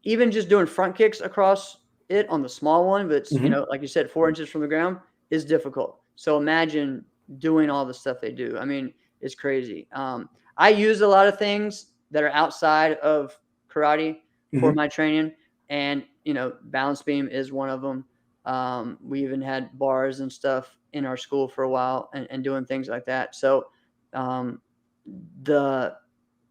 Speaker 2: even just doing front kicks across it on the small one, but it's, like you said, 4 inches from the ground is difficult. So imagine doing all the stuff they do. I mean, it's crazy. I use a lot of things that are outside of karate for my training. And, balance beam is one of them. We even had bars and stuff in our school for a while and doing things like that. So the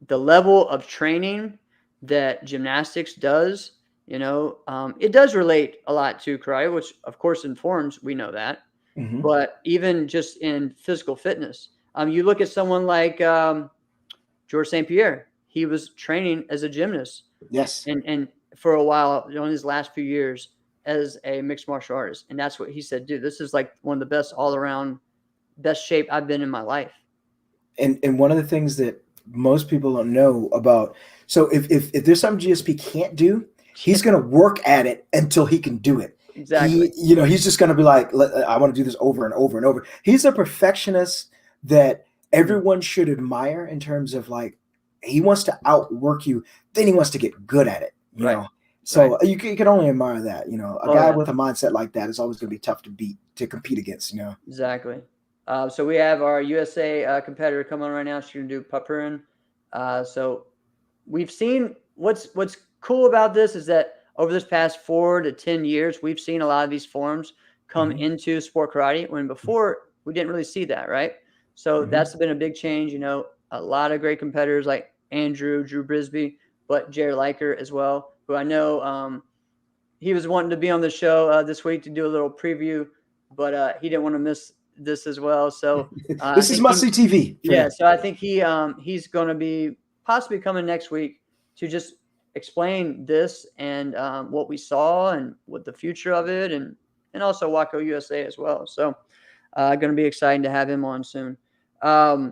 Speaker 2: level of training that gymnastics does, it does relate a lot to karate, which of course informs, we know that. But even just in physical fitness, you look at someone like George St. Pierre. He was training as a gymnast.
Speaker 3: Yes.
Speaker 2: And for a while, in his last few years, as a mixed martial artist. And that's what he said, dude, this is like one of the best all around, best shape I've been in my life.
Speaker 3: And one of the things that most people don't know about, so if there's something GSP can't do, he's going to work at it until he can do it.
Speaker 2: Exactly.
Speaker 3: He's just going to be like, I want to do this over and over and over. He's a perfectionist that everyone should admire in terms of like, he wants to outwork you, then he wants to get good at it, you know? So you can only admire that, a guy with a mindset like that is always going to be tough to compete against,
Speaker 2: Exactly. So we have our USA competitor coming on right now. She's going to do Papurin. So we've seen what's cool about this is that over this past 4 to 10 years, we've seen a lot of these forms come into sport karate when before we didn't really see that, right? So that's been a big change. A lot of great competitors like Drew Brisby, but Jared Liker as well, who I know he was wanting to be on the show this week to do a little preview, but he didn't want to miss this as well. So
Speaker 3: this is must-see TV.
Speaker 2: Yeah, so I think he's going to be possibly coming next week to just explain this and what we saw and what the future of it, and also Waco USA as well. So going to be exciting to have him on soon. All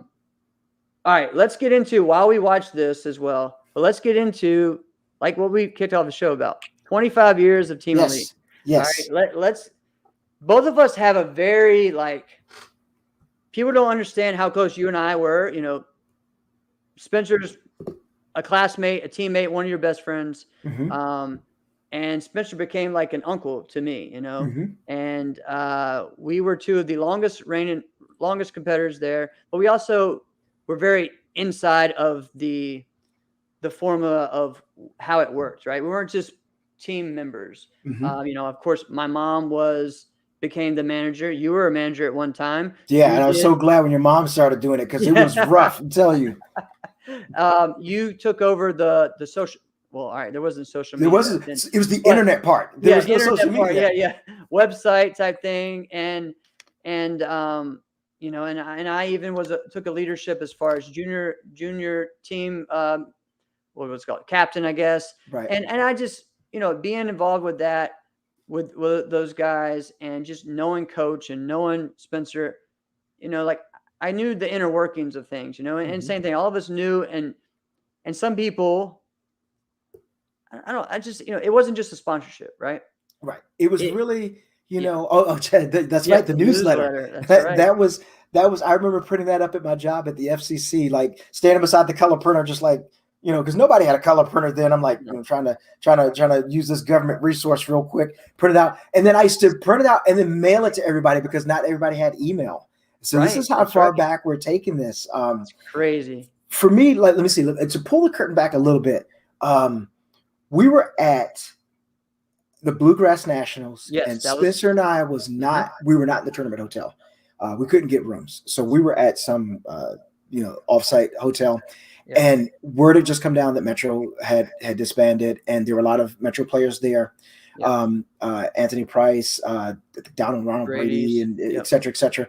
Speaker 2: right, let's get into, while we watch this as well, but let's get into like what we kicked off the show about 25 years of Team Elite.
Speaker 3: Yes.
Speaker 2: All right, let's both of us have a very people don't understand how close you and I were. Spencer's a classmate, a teammate, one of your best friends.
Speaker 3: Mm-hmm.
Speaker 2: And Spencer became like an uncle to me,
Speaker 3: Mm-hmm.
Speaker 2: and we were two of the longest competitors there, but we also were very inside of the formula of how it works, right? We weren't just team members.
Speaker 3: Mm-hmm.
Speaker 2: Of course, my mom became the manager. You were a manager at one time.
Speaker 3: Yeah, and I was so glad when your mom started doing it, because it was rough, I tell you.
Speaker 2: You took over the social. Well, all right, there wasn't social media.
Speaker 3: It was the internet part. There was no social media.
Speaker 2: Yeah, website type thing, and and I even took a leadership as far as junior team. What was it called, captain, I guess.
Speaker 3: Right.
Speaker 2: And I just being involved with that, with those guys, and just knowing Coach and knowing Spencer, I knew the inner workings of things, and same thing. All of us knew, and some people, it wasn't just a sponsorship, right?
Speaker 3: Right. It was really, that's right. The newsletter.
Speaker 2: That's right.
Speaker 3: That was, I remember printing that up at my job at the FCC, like standing beside the color printer, just like, because nobody had a color printer then. I'm like, trying to use this government resource real quick, print it out. And then I used to print it out and then mail it to everybody, because not everybody had email. So this is how far back we're taking this.
Speaker 2: It's crazy.
Speaker 3: For me, let me see, to pull the curtain back a little bit. We were at the Bluegrass Nationals, and Spencer and I we were not in the tournament hotel. We couldn't get rooms. So we were at some, offsite hotel. Yeah. And word had just come down that Metro had disbanded, and there were a lot of Metro players there. Yeah. Anthony Price, down on Ronald Brady, and et cetera, et cetera.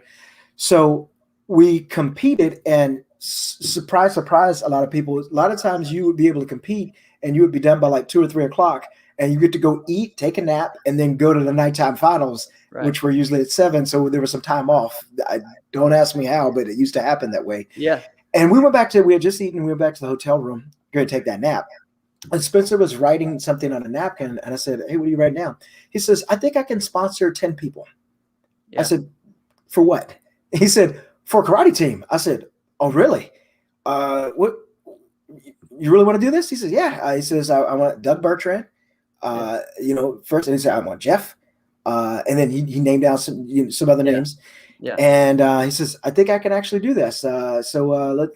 Speaker 3: So we competed, and surprise, a lot of times you would be able to compete and you would be done by like 2 or 3 o'clock, and you get to go eat, take a nap, and then go to the nighttime finals, which were usually at 7. So there was some time off. Don't ask me how, but it used to happen that way.
Speaker 2: Yeah.
Speaker 3: And we had just eaten, we went back to the hotel room, going to take that nap. And Spencer was writing something on a napkin, and I said, "Hey, what are you writing now?" He says, "I think I can sponsor 10 people." Yeah. I said, "For what?" He said, "For a karate team." I said, "Oh, really? What? You really want to do this?" He says, "Yeah." He says, I want Doug Bertrand, first, and he said, "I want Jeff." And then he named down some other names. Yeah. And he says, "I think I can actually do this. So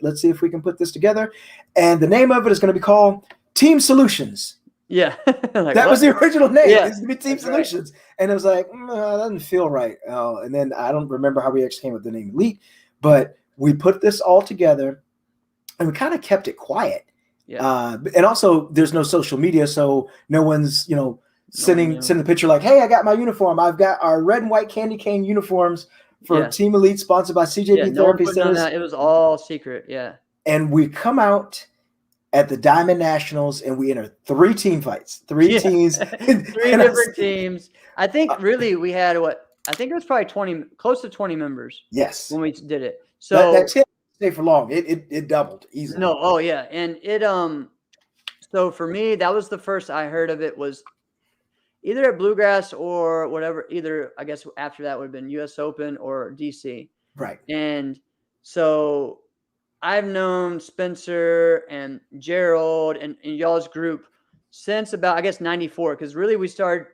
Speaker 3: let's see if we can put this together." And the name of it is going to be called Team Solutions.
Speaker 2: Yeah.
Speaker 3: That was the original name.
Speaker 2: Yeah.
Speaker 3: It's going to be Team Solutions. Right. And it was like, that doesn't feel right. And then I don't remember how we actually came with the name Elite, but we put this all together and we kind of kept it quiet. Yeah. And also there's no social media, so no one's, sending the picture like, "Hey, I got my uniform. I've got our red and white candy cane uniforms for Team Elite, sponsored by CJB Therapy Centers."
Speaker 2: It was all secret. Yeah.
Speaker 3: And we come out at the Diamond Nationals and we enter 3 team fights, 3 teams,
Speaker 2: 3 different teams. I think really we had I think it was probably close to 20 members.
Speaker 3: Yes.
Speaker 2: When we did it. So
Speaker 3: that didn't stay for long. It doubled easily.
Speaker 2: No. Oh yeah. And it, so for me, that was the first I heard of it, was either at Bluegrass or whatever, either, I guess after that would have been US Open or DC.
Speaker 3: Right.
Speaker 2: And so I've known Spencer and Gerald and y'all's group since about, I guess, 94, because really we started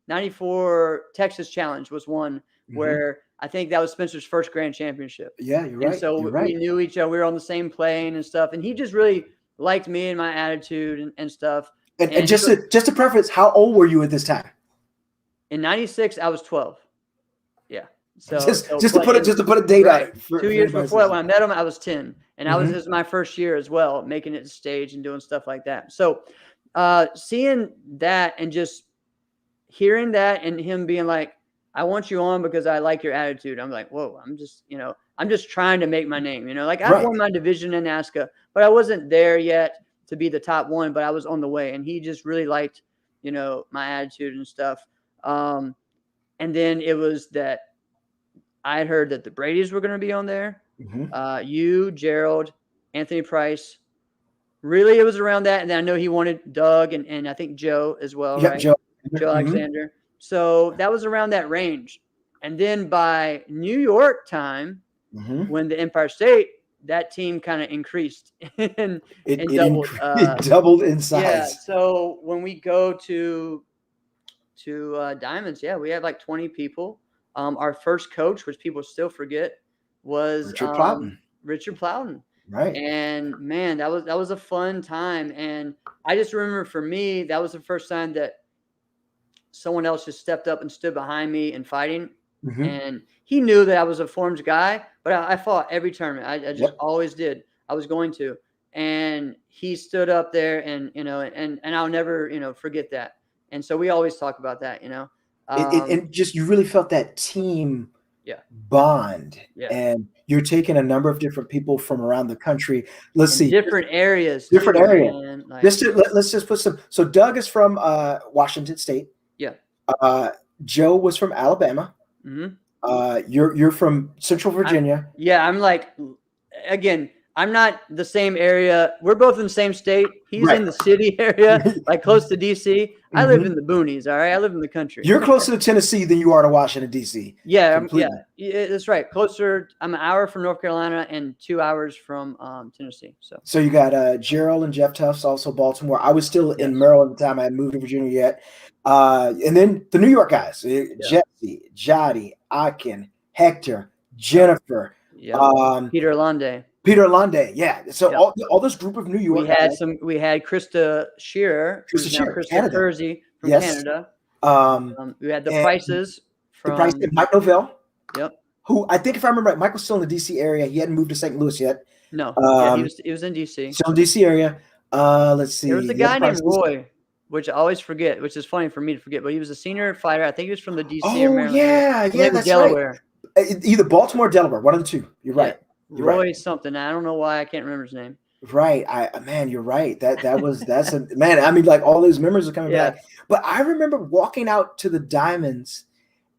Speaker 2: 94 Texas Challenge was one where I think that was Spencer's first grand championship.
Speaker 3: Yeah, you're right.
Speaker 2: And so we knew each other. We were on the same plane and stuff. And he just really liked me and my attitude and stuff.
Speaker 3: And just to preface, how old were you at this time?
Speaker 2: In 96, I was 12. Yeah. So
Speaker 3: just to put a date on it.
Speaker 2: 2 years before when I met him, I was 10, and this was my first year as well, making it to stage and doing stuff like that. So seeing that and just hearing that and him being like, I want you on because I like your attitude. I'm like, whoa, I'm just trying to make my name, like I
Speaker 3: Right.
Speaker 2: won my division in NASCAR, but I wasn't there yet to be the top one, but I was on the way, and he just really liked, my attitude and stuff. And then it was that I had heard that the Bradys were going to be on there.
Speaker 3: Mm-hmm.
Speaker 2: You, Gerald, Anthony Price. Really, it was around that. And then I know he wanted Doug and I think Joe as well,
Speaker 3: Yep,
Speaker 2: right?
Speaker 3: Joe.
Speaker 2: Joe Alexander. So that was around that range. And then by New York time, when the Empire State, that team kind of increased and doubled.
Speaker 3: It doubled in size.
Speaker 2: Yeah. So when we go to Diamonds, we had like 20 people. Our first coach, which people still forget, was Richard Plowden.
Speaker 3: Right.
Speaker 2: And man, that was a fun time. And I just remember for me, that was the first time that someone else just stepped up and stood behind me and fighting.
Speaker 3: Mm-hmm.
Speaker 2: And he knew that I was a forms guy, but I fought every tournament. I just always did. I was going to. And he stood up there and I'll never, forget that. And so we always talk about that,
Speaker 3: and just you really felt that team bond.
Speaker 2: Yeah.
Speaker 3: And you're taking a number of different people from around the country. Let's see.
Speaker 2: Different areas.
Speaker 3: Like, let's just put some. So Doug is from Washington State.
Speaker 2: Yeah.
Speaker 3: Joe was from Alabama.
Speaker 2: Mm-hmm.
Speaker 3: You're from Central Virginia.
Speaker 2: I'm like, again, I'm not the same area. We're both in the same state. He's in the city area, like close to DC. I live in the boonies. All right. I live in the country.
Speaker 3: You're closer to Tennessee than you are to Washington, DC.
Speaker 2: Yeah. That's right. Closer. I'm an hour from North Carolina and 2 hours from Tennessee. So
Speaker 3: you got Gerald and Jeff Tufts, also Baltimore. I was still in Maryland at the time. I hadn't moved to Virginia yet. And then the New York guys, Jesse, Jotty, Akin, Hector, Jennifer,
Speaker 2: Peter Londe,
Speaker 3: yeah. So all this group of New York.
Speaker 2: We had Krista Shearer, Krista Kersey from Canada. We had the Prices from
Speaker 3: Mike Novell.
Speaker 2: Yep.
Speaker 3: Who I think, if I remember right, Mike was still in the DC area. He hadn't moved to St. Louis yet.
Speaker 2: No, he was in DC.
Speaker 3: Still in DC area. Let's see.
Speaker 2: There was a guy named Roy, which I always forget, which is funny for me to forget, but he was a senior fighter. I think he was from the DC or Maryland.
Speaker 3: That's
Speaker 2: Delaware.
Speaker 3: Right. Either Baltimore or Delaware, one of the two. You're right.
Speaker 2: Roy something. I don't know why I can't remember his name.
Speaker 3: Right. Man, you're right. That's man. I mean, like all these memories are coming back. But I remember walking out to the Diamonds,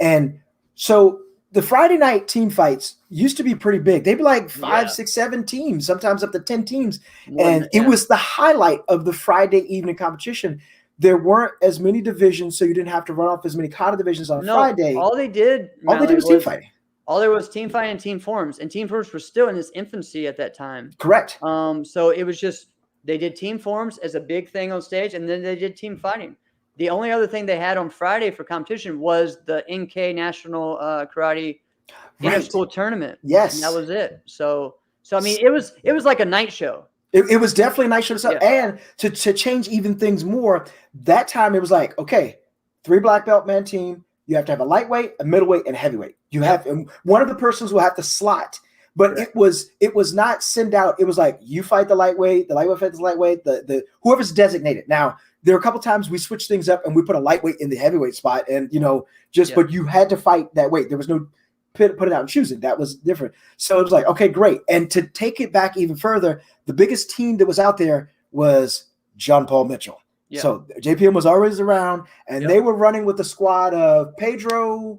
Speaker 3: and so the Friday night team fights used to be pretty big. They'd be like 5, 6, 7 teams, sometimes up to 10 teams. It was the highlight of the Friday evening competition. There weren't as many divisions, so you didn't have to run off as many kata divisions on Friday.
Speaker 2: All they did
Speaker 3: was team fighting.
Speaker 2: All there was team fighting and team forms, and team forms were still in its infancy at that time.
Speaker 3: Correct.
Speaker 2: So it was just they did team forms as a big thing on stage, and then they did team fighting. The only other thing they had on Friday for competition was the NK National Karate Inter-School Tournament.
Speaker 3: Yes,
Speaker 2: and that was it. So I mean, it was like a night show.
Speaker 3: It was definitely a night show. And to change even things more, that time it was like, okay, 3 black belt man team. You have to have a lightweight, a middleweight, and a heavyweight. You have one of the persons will have to slot, but it was not send out. It was like you fight the lightweight fights the lightweight, the whoever's designated. Now there were a couple times we switched things up and we put a lightweight in the heavyweight spot, and but you had to fight that weight. There was no put it out and choose it. That was different. So it was like, okay, great. And to take it back even further, the biggest team that was out there was John Paul Mitchell. Yeah. So JPM was always around, and they were running with the squad of Pedro,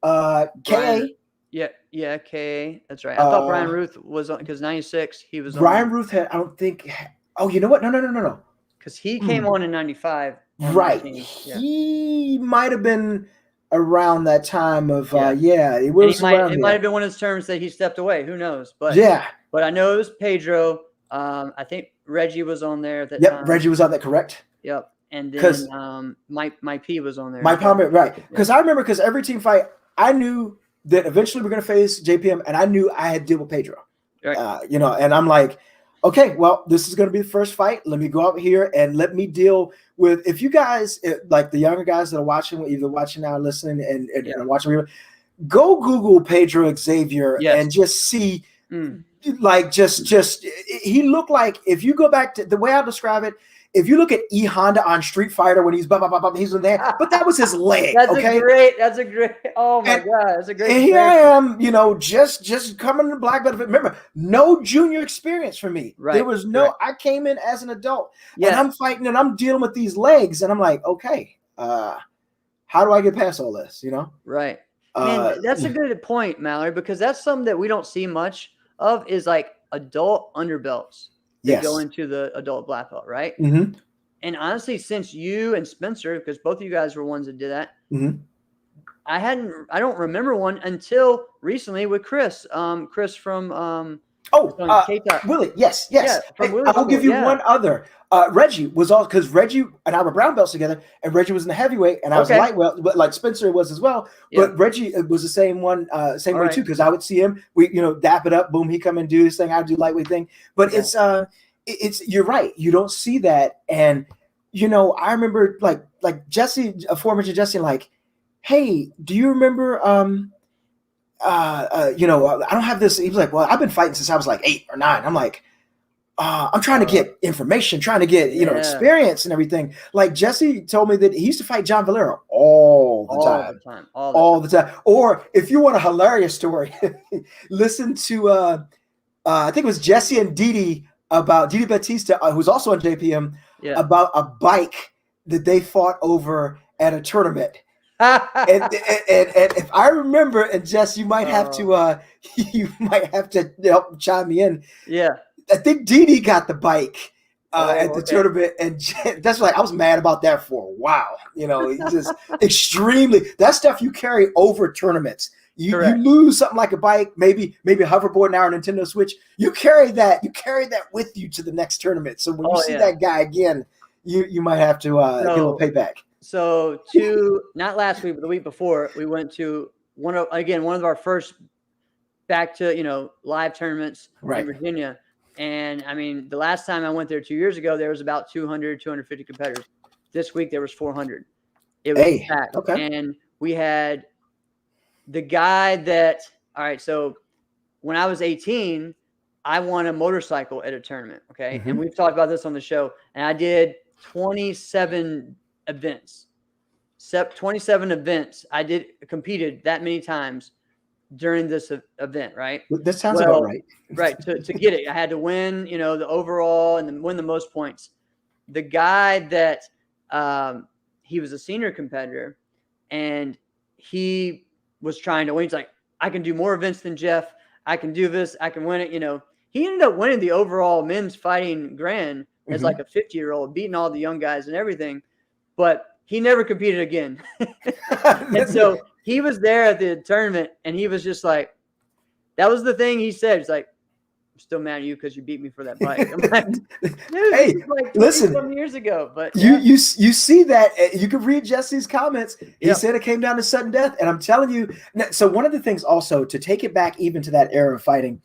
Speaker 3: K.
Speaker 2: Yeah, K. That's right. I thought Brian Ruth was on because 96 he was.
Speaker 3: Brian Ruth had. I don't think. Oh, you know what? No.
Speaker 2: Because he came on in 95.
Speaker 3: Right. He might have been around that time of. It was.
Speaker 2: It might have been one of those terms that he stepped away. Who knows? But But I know it was Pedro. I think Reggie was on there at that time.
Speaker 3: Reggie was on that. Correct.
Speaker 2: Yep. And then Mike P was on there.
Speaker 3: Mike Palmer, right. Because I remember every team fight, I knew that eventually we're going to face JPM, and I knew I had to deal with Pedro. Right. And I'm like, okay, well, this is going to be the first fight. Let me go out here and let me deal with, if you guys, like the younger guys that are watching, either watching now, listening, and watching, go Google Pedro Xavier and just see like just he looked like, if you go back to the way I describe it, if you look at E Honda on Street Fighter when he's he's in there, but that was his leg.
Speaker 2: That's
Speaker 3: okay,
Speaker 2: that's a great. Oh my God, that's a great.
Speaker 3: And here I am, just coming to black belt. Remember, no junior experience for me.
Speaker 2: Right.
Speaker 3: There was no. I came in as an adult,
Speaker 2: Yeah.
Speaker 3: and I'm fighting, and I'm dealing with these legs, and I'm like, okay, how do I get past all this?
Speaker 2: Right. Man, that's a good point, Mallory, because that's something that we don't see much of, is like adult underbelts that go into the adult black belt, right?
Speaker 3: Mm-hmm.
Speaker 2: And honestly, since you and Spencer, because both of you guys were ones that did that,
Speaker 3: mm-hmm.
Speaker 2: I don't remember one until recently with Chris. Chris from
Speaker 3: Willie, yes.
Speaker 2: Yeah, from Willie
Speaker 3: I will give you one other. Reggie was all, because Reggie and I were brown belts together, and Reggie was in the heavyweight, and I was lightweight, but like Spencer was as well.
Speaker 2: Yeah.
Speaker 3: But Reggie was the same way
Speaker 2: right.
Speaker 3: too, because I would see him, we dap it up, boom, he come and do this thing, I do lightweight thing. But it's you're right, you don't see that, and I remember like Jesse, aforementioned Jesse, like, hey, do you remember? I don't have this. He was like, well, I've been fighting since I was like 8 or 9. I'm like, I'm trying to get information, trying to get, experience and everything. Like Jesse told me that he used to fight John Valero all the time. Or if you want a hilarious story, listen to, I think it was Jesse and Didi about Didi Batista, who's also on JPM, about a bike that they fought over at a tournament. and if I remember, and Jess, you might have to help chime me in.
Speaker 2: Yeah,
Speaker 3: I think Didi got the bike at the tournament, and that's like, I was mad about that for a while. Just extremely, that stuff you carry over tournaments. You lose something like a bike, maybe a hoverboard now or Nintendo Switch. You carry that with you to the next tournament. So when you see that guy again, you might have to get a little payback.
Speaker 2: So not last week, but the week before, we went to one of our first back to, live tournaments in Virginia. And I mean, the last time I went there 2 years ago, there was about 200, 250 competitors. This week there was 400. It was packed. Okay. And we had the guy that, all right. So when I was 18, I won a motorcycle at a tournament. Okay. Mm-hmm. And we've talked about this on the show, and I did 27 events. 27 events. I competed that many times during this event, right?
Speaker 3: That sounds about right.
Speaker 2: Right. To get it, I had to win, the overall and then win the most points. The guy that he was a senior competitor, and he was trying to win. He's like, I can do more events than Jeff. I can do this. I can win it. He ended up winning the overall men's fighting grand as like a 50-year-old, beating all the young guys and everything. But he never competed again. And so he was there at the tournament, and he was just like, that was the thing he said. It's like, I'm still mad at you because you beat me for that bike. I'm like, dude,
Speaker 3: hey,
Speaker 2: like
Speaker 3: listen,
Speaker 2: some years ago. But
Speaker 3: you see that, you can read Jesse's comments. He said it came down to sudden death, and I'm telling you. So one of the things also, to take it back even to that era of fighting,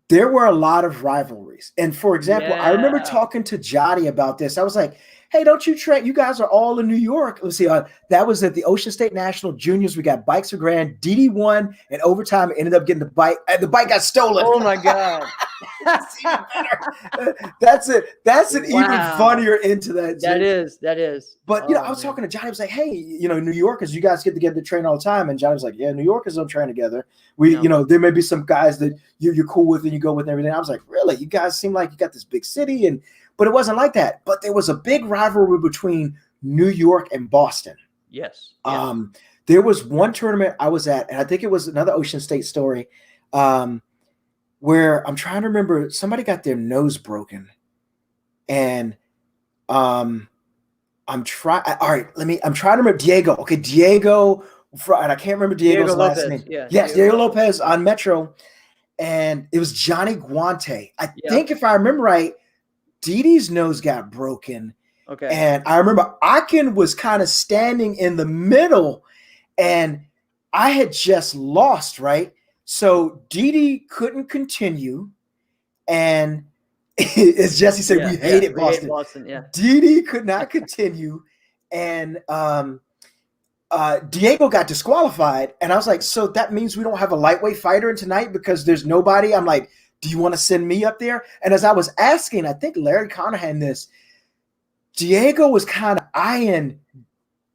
Speaker 3: there were a lot of rivalries. And for example, I remember talking to Johnny about this. I was like, hey, don't you train? You guys are all in New York. Let's see. That was at the Ocean State National Juniors. We got bikes for grand. Didi won, and overtime ended up getting the bike. And the bike got stolen.
Speaker 2: Oh my God.
Speaker 3: That's even better. That's it. That's an even funnier into that.
Speaker 2: That is.
Speaker 3: But I was talking to Johnny. I was like, hey, New Yorkers, you guys get together to train all the time. And Johnny was like, yeah, New Yorkers don't train together. There may be some guys that you're cool with and you go with and everything. I was like, really? You guys seem like you got this big city, but it wasn't like that. But there was a big rivalry between New York and Boston.
Speaker 2: Yes.
Speaker 3: There was one tournament I was at, and I think it was another Ocean State story, where I'm trying to remember, somebody got their nose broken, and I'm trying to remember Diego. Okay, Diego, and I can't remember Diego's last name. Yeah, yes, Diego Lopez on Metro, and it was Johnny Guante. I think if I remember right, Didi's nose got broken.
Speaker 2: Okay.
Speaker 3: And I remember Akin was kind of standing in the middle, and I had just lost, right? So Didi couldn't continue. And as Jesse said, we hated Boston.
Speaker 2: Boston, yeah.
Speaker 3: Didi could not continue. And Diego got disqualified, and I was like, so that means we don't have a lightweight fighter in tonight because there's nobody. I'm like, do you want to send me up there? And as I was asking, I think Larry Conahan this, Diego was kind of eyeing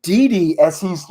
Speaker 3: Didi as he's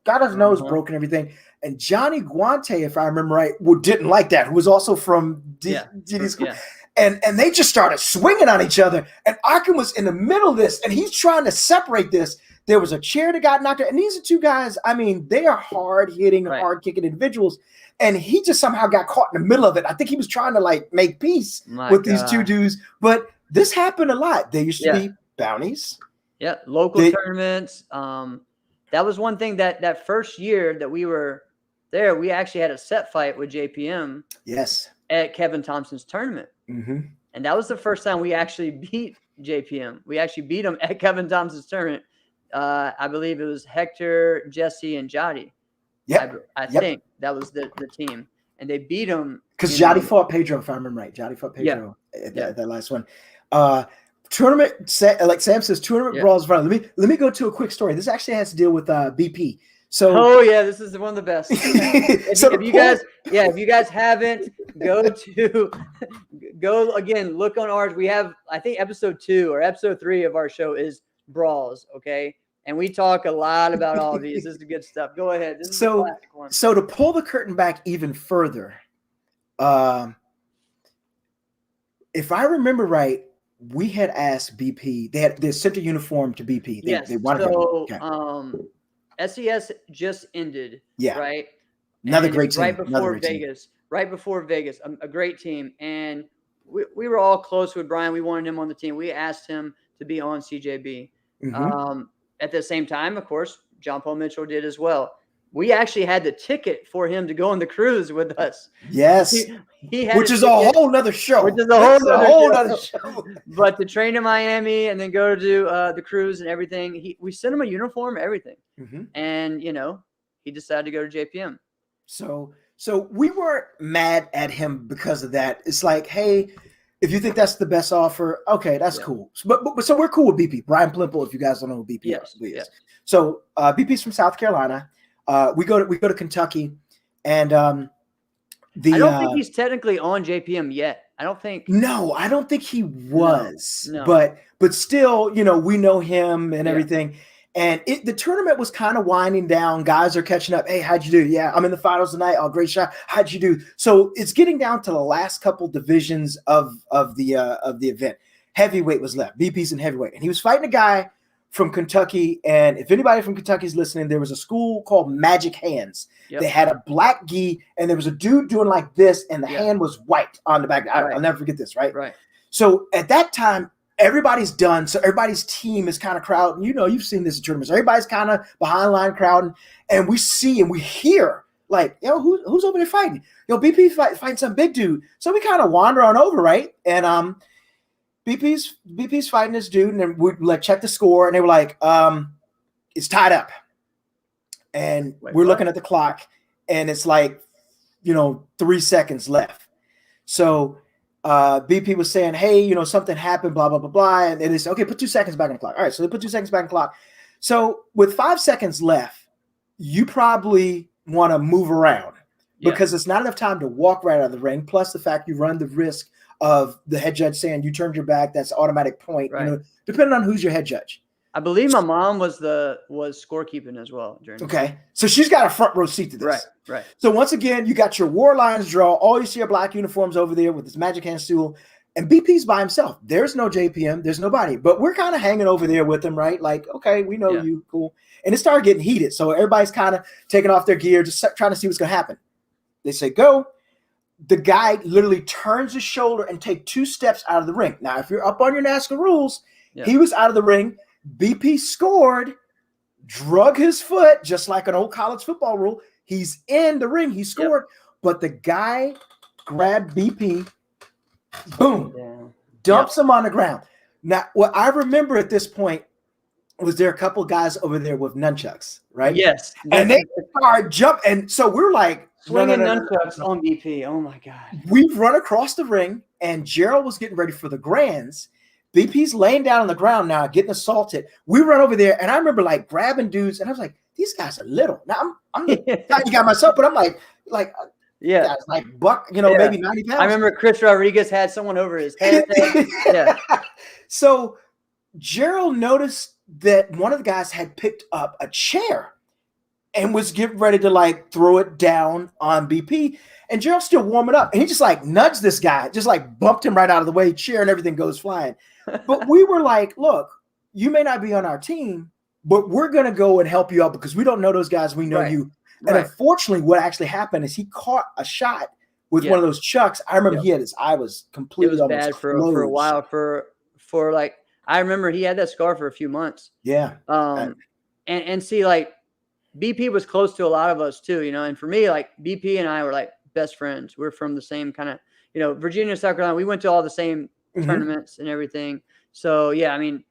Speaker 3: got his nose broken, everything. And Johnny Guante, if I remember right, didn't like that, who was also from Didi's school. Yeah. And they just started swinging on each other. And Arkin was in the middle of this, and he's trying to separate this. There was a chair that got knocked out. And these are two guys, I mean, they are hard-hitting, hard-kicking individuals. And he just somehow got caught in the middle of it. I think he was trying to, make peace with these two dudes. But this happened a lot. There used to be bounties.
Speaker 2: Yeah, local tournaments. That was one thing that first year that we were there, we actually had a set fight with JPM.
Speaker 3: Yes.
Speaker 2: At Kevin Thompson's tournament.
Speaker 3: Mm-hmm.
Speaker 2: And that was the first time we actually beat JPM. We actually beat him at Kevin Thompson's tournament. I believe it was Hector, Jesse, and Jody.
Speaker 3: Yeah,
Speaker 2: I think that was the team. And they beat him.
Speaker 3: Because Jody fought Pedro, if I remember right. Jody fought Pedro at that last one. Tournament, like Sam says, tournament brawls. Let me go to a quick story. This actually has to deal with BP. So,
Speaker 2: this is one of the best. If you guys haven't, go again, look on ours. We have, I think, episode 2 or episode 3 of our show is brawls. Okay. And we talk a lot about all of these. This is good stuff. Go ahead. This is the classic one.
Speaker 3: So to pull the curtain back even further, if I remember right, we had asked BP, they sent a uniform to BP. They wanted
Speaker 2: SES just ended.
Speaker 3: Yeah.
Speaker 2: Right.
Speaker 3: Another great team.
Speaker 2: Right before Vegas. Right before Vegas. A great team. And we were all close with Brian. We wanted him on the team. We asked him to be on CJB. Mm-hmm. At the same time, of course, John Paul Mitchell did as well. We actually had the ticket for him to go on the cruise with us.
Speaker 3: Yes.
Speaker 2: He had
Speaker 3: which is a whole nother show.
Speaker 2: Which is a whole other show. But to train in Miami and then go to the cruise and everything, we sent him a uniform, everything.
Speaker 3: Mm-hmm.
Speaker 2: And, he decided to go to JPM.
Speaker 3: So we weren't mad at him because of that. It's like, hey, if you think that's the best offer, okay, that's cool. But so we're cool with BP. Brian Plimple, if you guys don't know who BP is.
Speaker 2: Yeah.
Speaker 3: So BP's from South Carolina. We go to Kentucky, and I
Speaker 2: don't think he's technically on JPM yet. I don't think.
Speaker 3: No, I don't think he was.
Speaker 2: No.
Speaker 3: But still, we know him and everything. And the tournament was kind of winding down. Guys are catching up. Hey, how'd you do? Yeah, I'm in the finals tonight. Oh, great shot. How'd you do? So it's getting down to the last couple divisions of the event. Heavyweight was left. BP's in heavyweight, and he was fighting a guy from Kentucky. And if anybody from Kentucky is listening, there was a school called Magic Hands. Yep. They had a black gi, and there was a dude doing like this, and the hand was white on the back. I'll never forget this, right?
Speaker 2: Right.
Speaker 3: So at that time, everybody's done. So everybody's team is kind of crowding. You've seen this in tournaments. Everybody's kind of behind line crowding, and we see and we hear like, who's over there fighting? BP fighting some big dude. So we kind of wander on over, right? And BP's fighting this dude, and then we check the score, and they were like, it's tied up. And we're looking at the clock, and it's like, 3 seconds left. So BP was saying, hey, something happened, blah, blah, blah, blah. And they said, okay, put 2 seconds back on the clock. All right, so they put 2 seconds back on the clock. So with 5 seconds left, you probably want to move around because it's not enough time to walk right out of the ring. Plus the fact you run the risk of the head judge saying you turned your back, that's automatic point, depending on who's your head judge.
Speaker 2: I believe my mom was scorekeeping as well.
Speaker 3: Okay. So she's got a front row seat to this.
Speaker 2: Right.
Speaker 3: So once again, you got your War Lions draw. All you see are black uniforms over there with this Magic Hand stool. And BP's by himself. There's no JPM. There's nobody. But we're kind of hanging over there with him, right? Like, okay, we know you. Cool. And it started getting heated. So everybody's kind of taking off their gear, just trying to see what's going to happen. They say, go. The guy literally turns his shoulder and take 2 steps out of the ring. Now, if you're up on your NASCAR rules, he was out of the ring. BP scored, drug his foot, just like an old college football rule. He's in the ring. He scored. But the guy grabbed BP, boom, dumps him on the ground. Now, what I remember at this point was there a couple guys over there with nunchucks, right?
Speaker 2: Yes.
Speaker 3: And they started jumping. And so we're like,
Speaker 2: swinging nunchucks on BP. Oh, my God.
Speaker 3: We've run across the ring, and Gerald was getting ready for the grands. BP's laying down on the ground now, getting assaulted. We run over there, and I remember like grabbing dudes, and I was like, these guys are little. Now I'm the tiny guy myself, but I'm like
Speaker 2: yeah,
Speaker 3: guys like buck, maybe 90 pounds.
Speaker 2: I remember Chris Rodriguez had someone over his head. Yeah.
Speaker 3: So Gerald noticed that one of the guys had picked up a chair and was getting ready to like throw it down on BP. And Gerald's still warming up. And he just like nudged this guy, just like bumped him right out of the way, chair and everything goes flying. But we were like, look, you may not be on our team, but we're going to go and help you out because we don't know those guys. We know you. And unfortunately, what actually happened is he caught a shot with one of those chucks. I remember he had his eye was completely
Speaker 2: it was bad for a while for like, I remember he had that scar for a few months.
Speaker 3: Yeah.
Speaker 2: And see, like, BP was close to a lot of us too, and for me, like BP and I were like best friends. We're from the same kind of, Virginia, South Carolina. We went to all the same tournaments and everything. So yeah, I mean,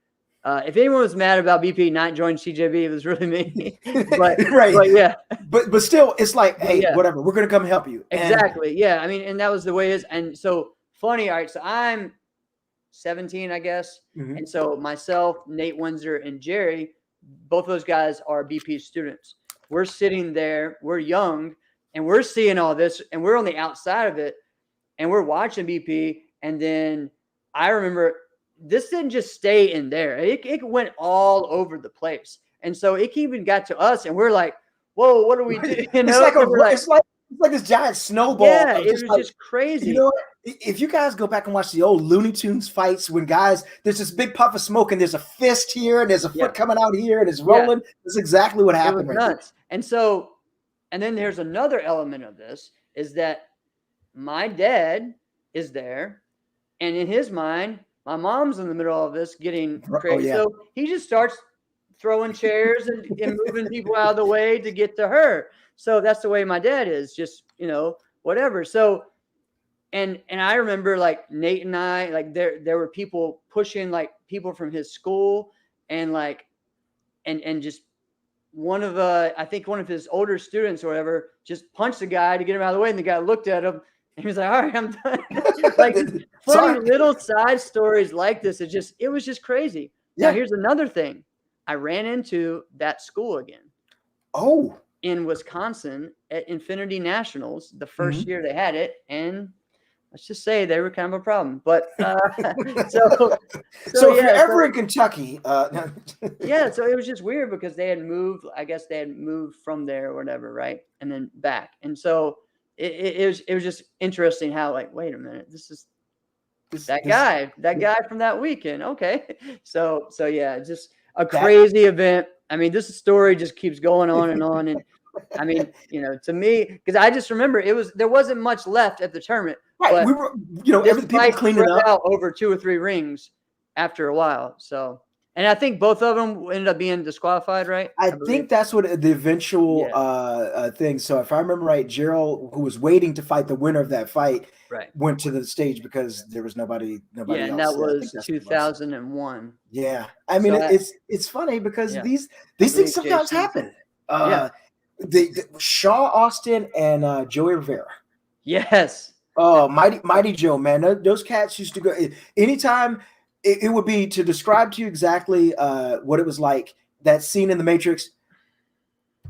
Speaker 2: if anyone was mad about BP not joining CJB, it was really me. But, but yeah,
Speaker 3: but still, it's like, hey, whatever, we're gonna come help you.
Speaker 2: Exactly. Yeah, I mean, and that was the way it is. And so funny. All right, so I'm 17, I guess, and so myself, Nate Windsor, and Jerry. Both those guys are BP students. We're sitting there, we're young, and we're seeing all this, and we're on the outside of it, and we're watching BP. And then I remember this didn't just stay in there. It went all over the place. And so it even got to us, and we're like, whoa, what do we do?
Speaker 3: It's like this giant snowball.
Speaker 2: Yeah, it was just crazy.
Speaker 3: You know what? If you guys go back and watch the old Looney Tunes fights when guys, there's this big puff of smoke and there's a fist here and there's a foot coming out here and it's rolling. That's exactly what happened.
Speaker 2: It was nuts. And then there's another element of this is that my dad is there, and in his mind, my mom's in the middle of this getting crazy. So he just starts throwing chairs and moving people out of the way to get to her. So that's the way my dad is, just, whatever. So, and I remember like Nate and I, like there were people pushing like people from his school and like, and just one of I think one of his older students or whatever just punched the guy to get him out of the way. And the guy looked at him and he was like, all right, I'm done. Like funny little side stories like this. It was just crazy. Yeah. Now here's another thing. I ran into that school again.
Speaker 3: Oh,
Speaker 2: in Wisconsin at Infinity Nationals, the first year they had it, and let's just say they were kind of a problem. But so
Speaker 3: if you're ever in Kentucky,
Speaker 2: yeah, so it was just weird because they had moved. I guess they had moved from there or whatever, right, and then back. And so it was just interesting how like, wait a minute, this is that guy from that weekend. Okay, so yeah, just a crazy event. I mean, this story just keeps going on and on. And I mean, to me, because I just remember there wasn't much left at the tournament.
Speaker 3: Right. We were, people cleaning it up
Speaker 2: over 2 or 3 rings after a while. So, and I think both of them ended up being disqualified, right?
Speaker 3: I think that's what the eventual thing. So if I remember right, Gerald, who was waiting to fight the winner of that fight, went to the stage because there was nobody else.
Speaker 2: Yeah, and that was 2001.
Speaker 3: Yeah. I mean, it's funny because these things sometimes happen. The Shaw Austin and Joey Rivera.
Speaker 2: Yes.
Speaker 3: Oh, Mighty Joe, man. Those cats used to go anytime. It would be to describe to you exactly what it was like, that scene in The Matrix.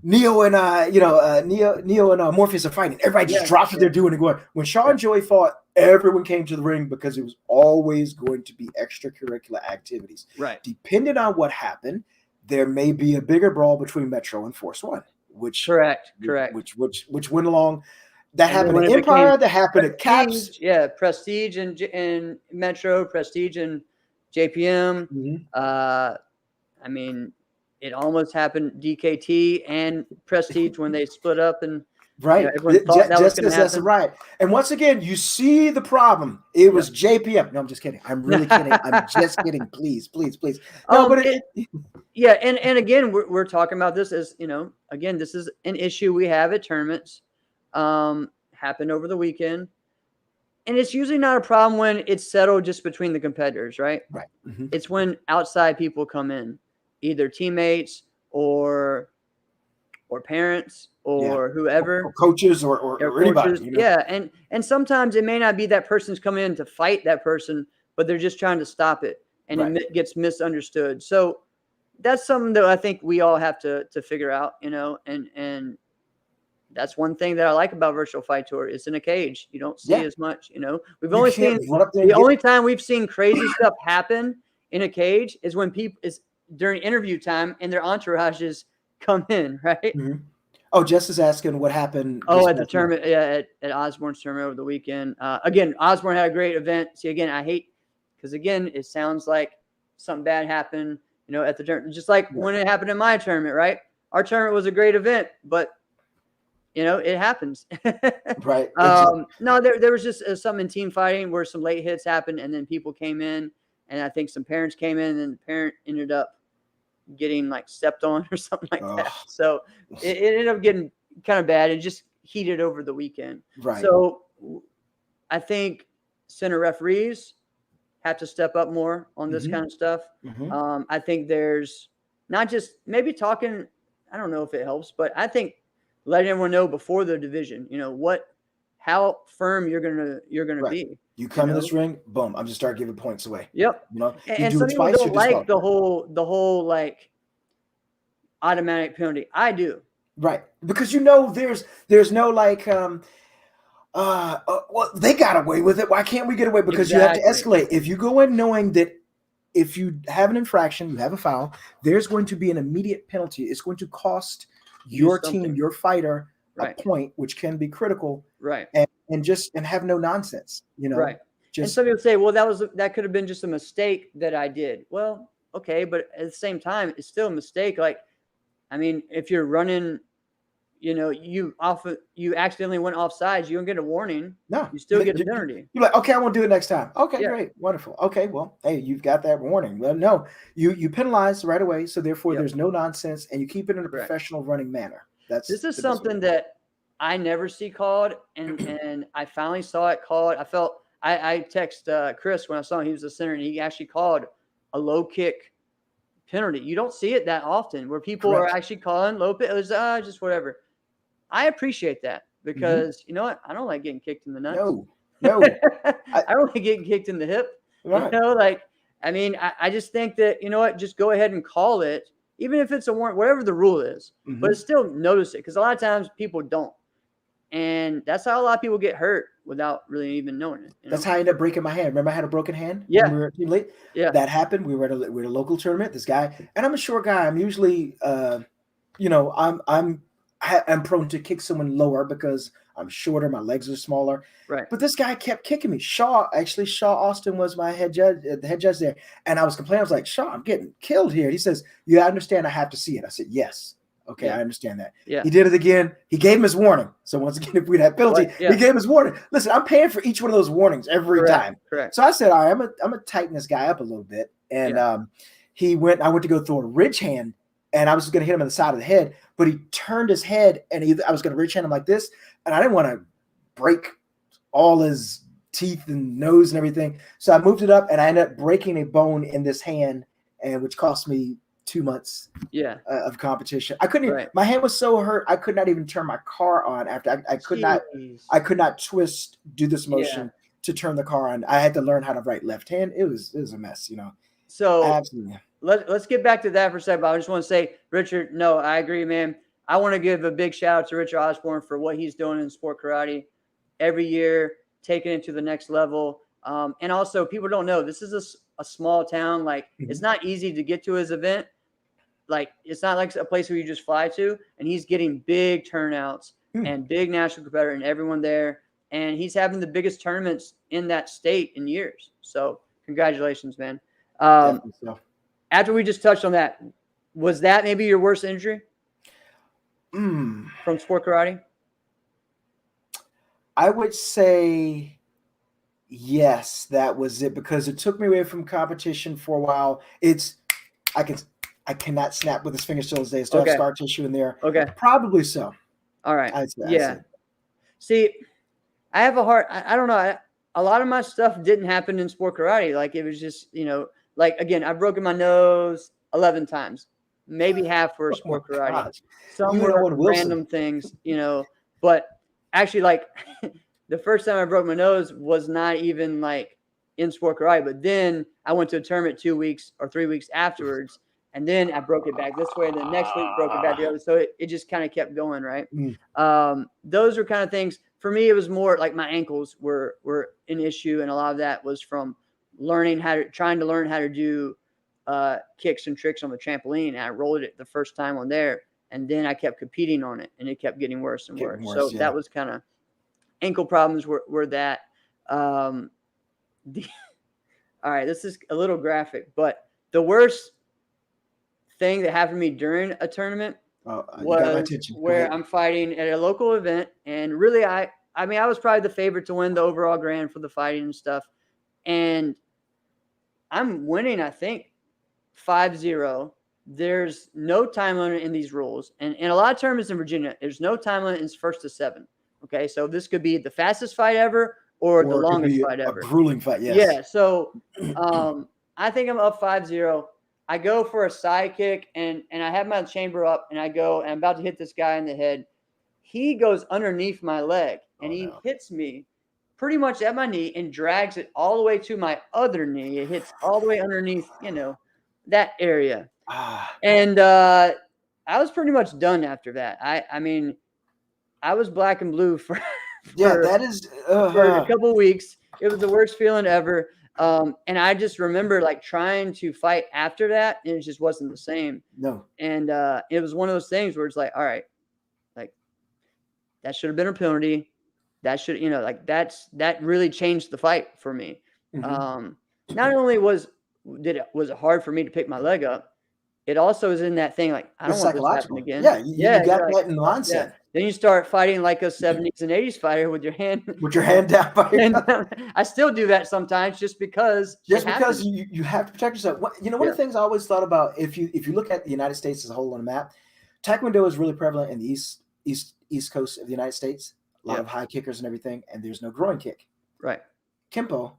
Speaker 3: Neo and Morpheus are fighting. Everybody just drops what they're doing and going. When Shaw and Joey fought, everyone came to the ring because it was always going to be extracurricular activities.
Speaker 2: Right.
Speaker 3: Depending on what happened, there may be a bigger brawl between Metro and Force One. Which
Speaker 2: correct.
Speaker 3: Which went along. That happened at Empire. That happened at Caps.
Speaker 2: Yeah, Prestige and Metro, Prestige and JPM. I mean, it almost happened DKT and Prestige when they split up, and everyone thought that was going to happen.
Speaker 3: That's right. And once again, you see the problem. It was JPM. No, I'm just kidding. I'm really kidding. I'm just kidding. Please. No, but
Speaker 2: and again, we're talking about this as again, this is an issue we have at tournaments. Happened over the weekend, and it's usually not a problem when it's settled just between the competitors, right?
Speaker 3: Right.
Speaker 2: It's when outside people come in, either teammates or parents or whoever,
Speaker 3: or coaches or anybody.
Speaker 2: Yeah, and sometimes it may not be that person's coming in to fight that person, but they're just trying to stop it, and it gets misunderstood. So that's something that I think we all have to figure out, and that's one thing that I like about Virtual Fight Tour. It's in a cage. You don't see as much, We've
Speaker 3: You
Speaker 2: only
Speaker 3: can't
Speaker 2: seen
Speaker 3: run up there and
Speaker 2: the
Speaker 3: get
Speaker 2: only
Speaker 3: it.
Speaker 2: time we've seen crazy stuff happen in a cage is when during interview time and their entourages come in, right?
Speaker 3: Mhm. Oh, Jess is asking what happened.
Speaker 2: Oh,
Speaker 3: this
Speaker 2: at the
Speaker 3: past week.
Speaker 2: tournament, yeah, at Osborne's tournament over the weekend. Again, Osborne had a great event. See, again, I hate because again, it sounds like something bad happened, at the tournament, just like when it happened in my tournament, right? Our tournament was a great event, but it happens.
Speaker 3: Right.
Speaker 2: No, there was just some in team fighting where some late hits happened, and then people came in, and I think some parents came in, and the parent ended up getting like stepped on or something like that. So it ended up getting kind of bad and just heated over the weekend.
Speaker 3: Right.
Speaker 2: So I think center referees have to step up more on this kind of stuff. I think there's not just maybe talking. I don't know if it helps, but I think letting everyone know before the division, how firm you're gonna be.
Speaker 3: You come in this ring, boom, I'm just start giving points away.
Speaker 2: Yep.
Speaker 3: You
Speaker 2: And
Speaker 3: do
Speaker 2: some
Speaker 3: it
Speaker 2: people
Speaker 3: twice,
Speaker 2: don't
Speaker 3: you're
Speaker 2: like
Speaker 3: disqualified.
Speaker 2: the whole like automatic penalty. I do.
Speaker 3: Right. Because there's no like well, they got away with it. Why can't we get away? Because you have to escalate. If you go in knowing that if you have an infraction, you have a foul, there's going to be an immediate penalty. It's going to cost your team, your fighter, a point, which can be critical.
Speaker 2: Right.
Speaker 3: And have no nonsense,
Speaker 2: Right. And some people say, well, that could have been just a mistake that I did. Well, okay, but at the same time, it's still a mistake. Like, I mean, if you're running, you accidentally went offsides, you don't get a warning.
Speaker 3: No,
Speaker 2: you still get a penalty.
Speaker 3: You're like, okay, I won't do it next time. Okay, great, wonderful. Okay, well, hey, you've got that warning. Well, no, you penalize right away, so therefore there's no nonsense, and you keep it in a professional running manner. This
Speaker 2: is something that I never see called, and I finally saw it called. I text Chris when I saw him. He was the center, and he actually called a low kick penalty. You don't see it that often where people are actually calling low kick. It was just whatever. I appreciate that because you know what? I don't like getting kicked in the nuts.
Speaker 3: No.
Speaker 2: I don't like getting kicked in the hip.
Speaker 3: Right.
Speaker 2: I just think that, just go ahead and call it, even if it's a warrant, whatever the rule is, but still notice it because a lot of times people don't. And that's how a lot of people get hurt without really even knowing it.
Speaker 3: That's how I ended up breaking my hand. Remember, I had a broken hand.
Speaker 2: Yeah,
Speaker 3: when we were at Team Late.
Speaker 2: Yeah,
Speaker 3: that happened. We were at a local tournament. This guy, and I'm a short guy. I'm usually, I'm prone to kick someone lower because I'm shorter. My legs are smaller.
Speaker 2: Right.
Speaker 3: But this guy kept kicking me. Shaw Austin was my head judge there, and I was complaining. I was like, Shaw, I'm getting killed here. And he says, "Yeah, I understand. I have to see it." I said, "Yes." Okay, I understand that.
Speaker 2: Yeah.
Speaker 3: He did it again. He gave him his warning. So once again, if we'd had penalty, he gave him his warning. Listen, I'm paying for each one of those warnings every time.
Speaker 2: Correct.
Speaker 3: So I said, all right, I'm gonna tighten this guy up a little bit. And I went to go throw a ridge hand, and I was gonna hit him on the side of the head, but he turned his head, and I was gonna ridge hand him like this, and I didn't want to break all his teeth and nose and everything. So I moved it up, and I ended up breaking a bone in this hand, and which cost me 2 months of competition. I couldn't even, my hand was so hurt I could not even turn my car on after I could not do this motion to turn the car on. I had to learn how to write left hand. It was a mess,
Speaker 2: So
Speaker 3: absolutely.
Speaker 2: Let's get back to that for a second. But I just want to say, Richard, no, I agree, man. I want to give a big shout out to Richard Osborne for what he's doing in sport karate every year, taking it to the next level. And also, people don't know this is a small town. Like it's not easy to get to his event. Like it's not like a place where you just fly to, and he's getting big turnouts and big national competitor and everyone there. And he's having the biggest tournaments in that state in years. So congratulations, man. After we just touched on that, was that maybe your worst injury from sport karate?
Speaker 3: I would say yes, that was it, because it took me away from competition for a while. I cannot snap with his fingers till this day. Still have scar tissue in there.
Speaker 2: Okay.
Speaker 3: Probably so.
Speaker 2: All right. See, I have a heart. I don't know. A lot of my stuff didn't happen in sport karate. Like it was just, like again, I've broken my nose 11 times, maybe half for sport karate. Some were random things, but actually like the first time I broke my nose was not even like in sport karate, but then I went to a tournament 2 weeks or 3 weeks afterwards, and then I broke it back this way, and then next week broke it back the other. So it just kind of kept going, right? Those are kind of things. For me, it was more like my ankles were an issue, and a lot of that was from trying to learn how to do kicks and tricks on the trampoline. And I rolled it the first time on there, and then I kept competing on it, and it kept getting worse and worse. So that was kind of ankle problems were that. All right, this is a little graphic, but the worst thing that happened to me during a tournament was where I'm fighting at a local event, and really, I was probably the favorite to win the overall grand for the fighting and stuff, and I'm winning, I think, 5-0. There's no time limit in these rules, and in a lot of tournaments in Virginia, there's no time limit. It's 1st to 7. Okay, so this could be the fastest fight ever or the longest fight ever.
Speaker 3: A grueling fight, yes.
Speaker 2: Yeah, so I think I'm up 5-0. I go for a side kick, and I have my chamber up, and I go, and I'm about to hit this guy in the head. He goes underneath my leg, and he hits me pretty much at my knee and drags it all the way to my other knee. It hits all the way underneath, that area. And I was pretty much done after that. I mean, I was black and blue for
Speaker 3: that is
Speaker 2: for a couple of weeks. It was the worst feeling ever. And I just remember like trying to fight after that, and it just wasn't the same.
Speaker 3: No.
Speaker 2: And it was one of those things where it's like, all right, like that should have been a penalty. That should, that really changed the fight for me. Not only was it hard for me to pick my leg up, it also is in that thing like I don't want this to happen again.
Speaker 3: Yeah, you got that in the mindset. Yeah.
Speaker 2: Then you start fighting like a 70s and 80s fighter with your hand
Speaker 3: down.
Speaker 2: I still do that sometimes just because
Speaker 3: you have to protect yourself. One of the things I always thought about, if you look at the United States as a whole on a map, Taekwondo is really prevalent in the east coast of the United States. A lot of high kickers and everything, and there's no groin kick.
Speaker 2: Right.
Speaker 3: Kempo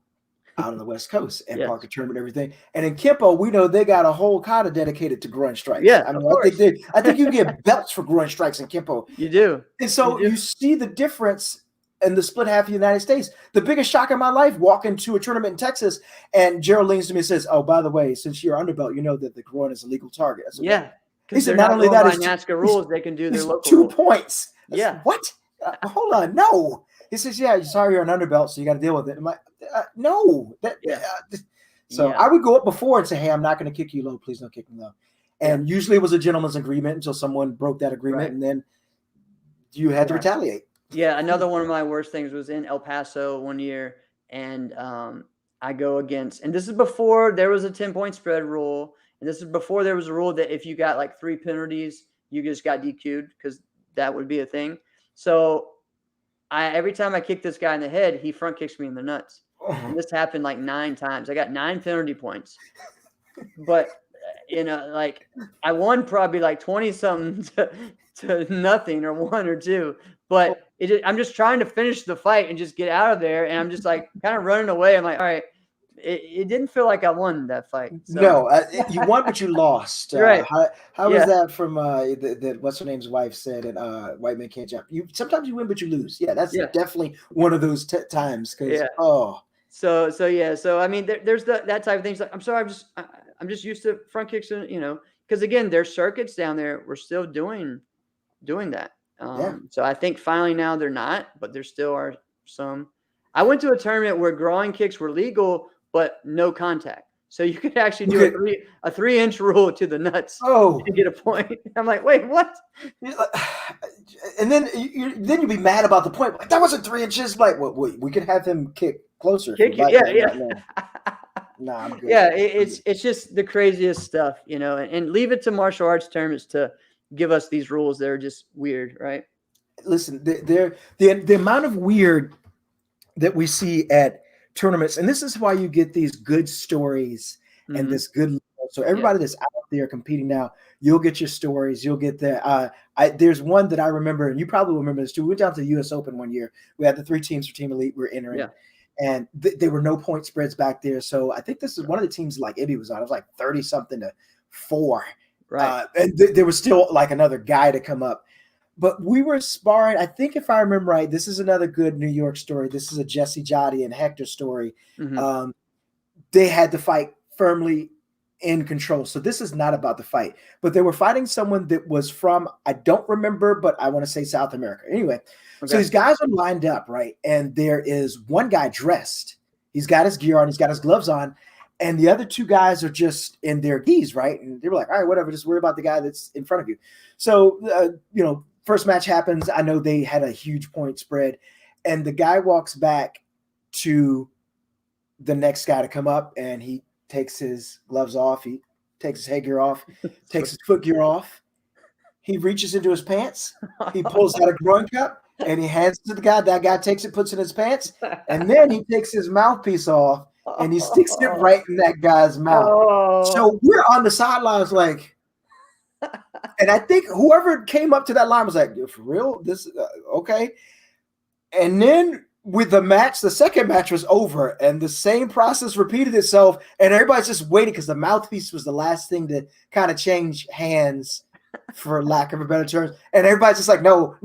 Speaker 3: out on the West Coast and Parker tournament and everything. And in Kempo, we know they got a whole kata dedicated to groin strikes.
Speaker 2: Yeah,
Speaker 3: I think you get belts for groin strikes in Kempo.
Speaker 2: You do.
Speaker 3: And so you see the difference in the split half of the United States. The biggest shock in my life, walking to a tournament in Texas, and Gerald leans to me and says, "Oh, by the way, since you're underbelt, you know that the groin is a legal target." Said,
Speaker 2: he said not only that, by NASCAR rules, they can do their local
Speaker 3: 2 points.
Speaker 2: Said,
Speaker 3: what? Hold on, no. He says, "Yeah, sorry, you're an underbelt, so you got to deal with it." I'm like, "No." So I would go up before and say, "Hey, I'm not going to kick you low. Please don't kick me low." And usually it was a gentleman's agreement until someone broke that agreement, and then you had to retaliate.
Speaker 2: Yeah, another one of my worst things was in El Paso one year, and I go against, and this is before there was a 10-point spread rule, and this is before there was a rule that if you got like 3 penalties, you just got DQ'd because that would be a thing. So every time I kick this guy in the head, he front kicks me in the nuts. And this happened like 9 times. I got 9 penalty points. But, like I won probably like 20 something to nothing or 1 or 2. But I'm just trying to finish the fight and just get out of there. And I'm just like kind of running away. I'm like, all right. It didn't feel like I won that fight. So.
Speaker 3: No, you won, but you lost.
Speaker 2: Right.
Speaker 3: How was that from that what's her name's wife said in White Men Can't Jump? Sometimes you win, but you lose. Yeah, that's definitely one of those times. So
Speaker 2: I mean, there's that type of things. Like, I'm sorry, I'm just used to front kicks, and because again, there's circuits down there. We're still doing that. So I think finally now they're not, but there still are some. I went to a tournament where groin kicks were legal, but no contact. So you could actually do a 3-inch rule to the nuts to get a point. I'm like, wait, what?
Speaker 3: And then you'd be mad about the point. Like, that wasn't 3 inches. Like, we could have him kick closer. No, I'm good.
Speaker 2: Yeah, it's just the craziest stuff, and leave it to martial arts tournaments to give us these rules that are just weird, right?
Speaker 3: Listen, the amount of weird that we see at tournaments, and this is why you get these good stories and this good. So everybody that's out there competing now, you'll get your stories. You'll get the. There's one that I remember, and you probably remember this too. We went down to the U.S. Open one year. We had the 3 teams for Team Elite. We were entering, and there were no point spreads back there. So I think this is one of the teams like Ibby was on. It was like 30-something to 4,
Speaker 2: right?
Speaker 3: And there was still like another guy to come up. But we were sparring. I think if I remember right, this is another good New York story. This is a Jesse Jotty and Hector story. They had to fight firmly in control. So this is not about the fight, but they were fighting someone that was from, I don't remember, but I want to say South America. Anyway, so these guys are lined up, right? And there is one guy dressed. He's got his gear on, he's got his gloves on, and the other two guys are just in their gis, right? And they were like, all right, whatever, just worry about the guy that's in front of you. So, first match happens. I know they had a huge point spread, and the guy walks back to the next guy to come up, and he takes his gloves off, he takes his headgear off, takes his footgear off. He reaches into his pants, he pulls out a groin cup, and he hands it to the guy. That guy takes it, puts it in his pants, and then he takes his mouthpiece off and he sticks it right in that guy's mouth. So we're on the sidelines like, and I think whoever came up to that line was like, for real? This okay. And then with the match, the second match was over, and the same process repeated itself, and everybody's just waiting because the mouthpiece was the last thing to kind of change hands, for lack of a better term. And everybody's just like, no.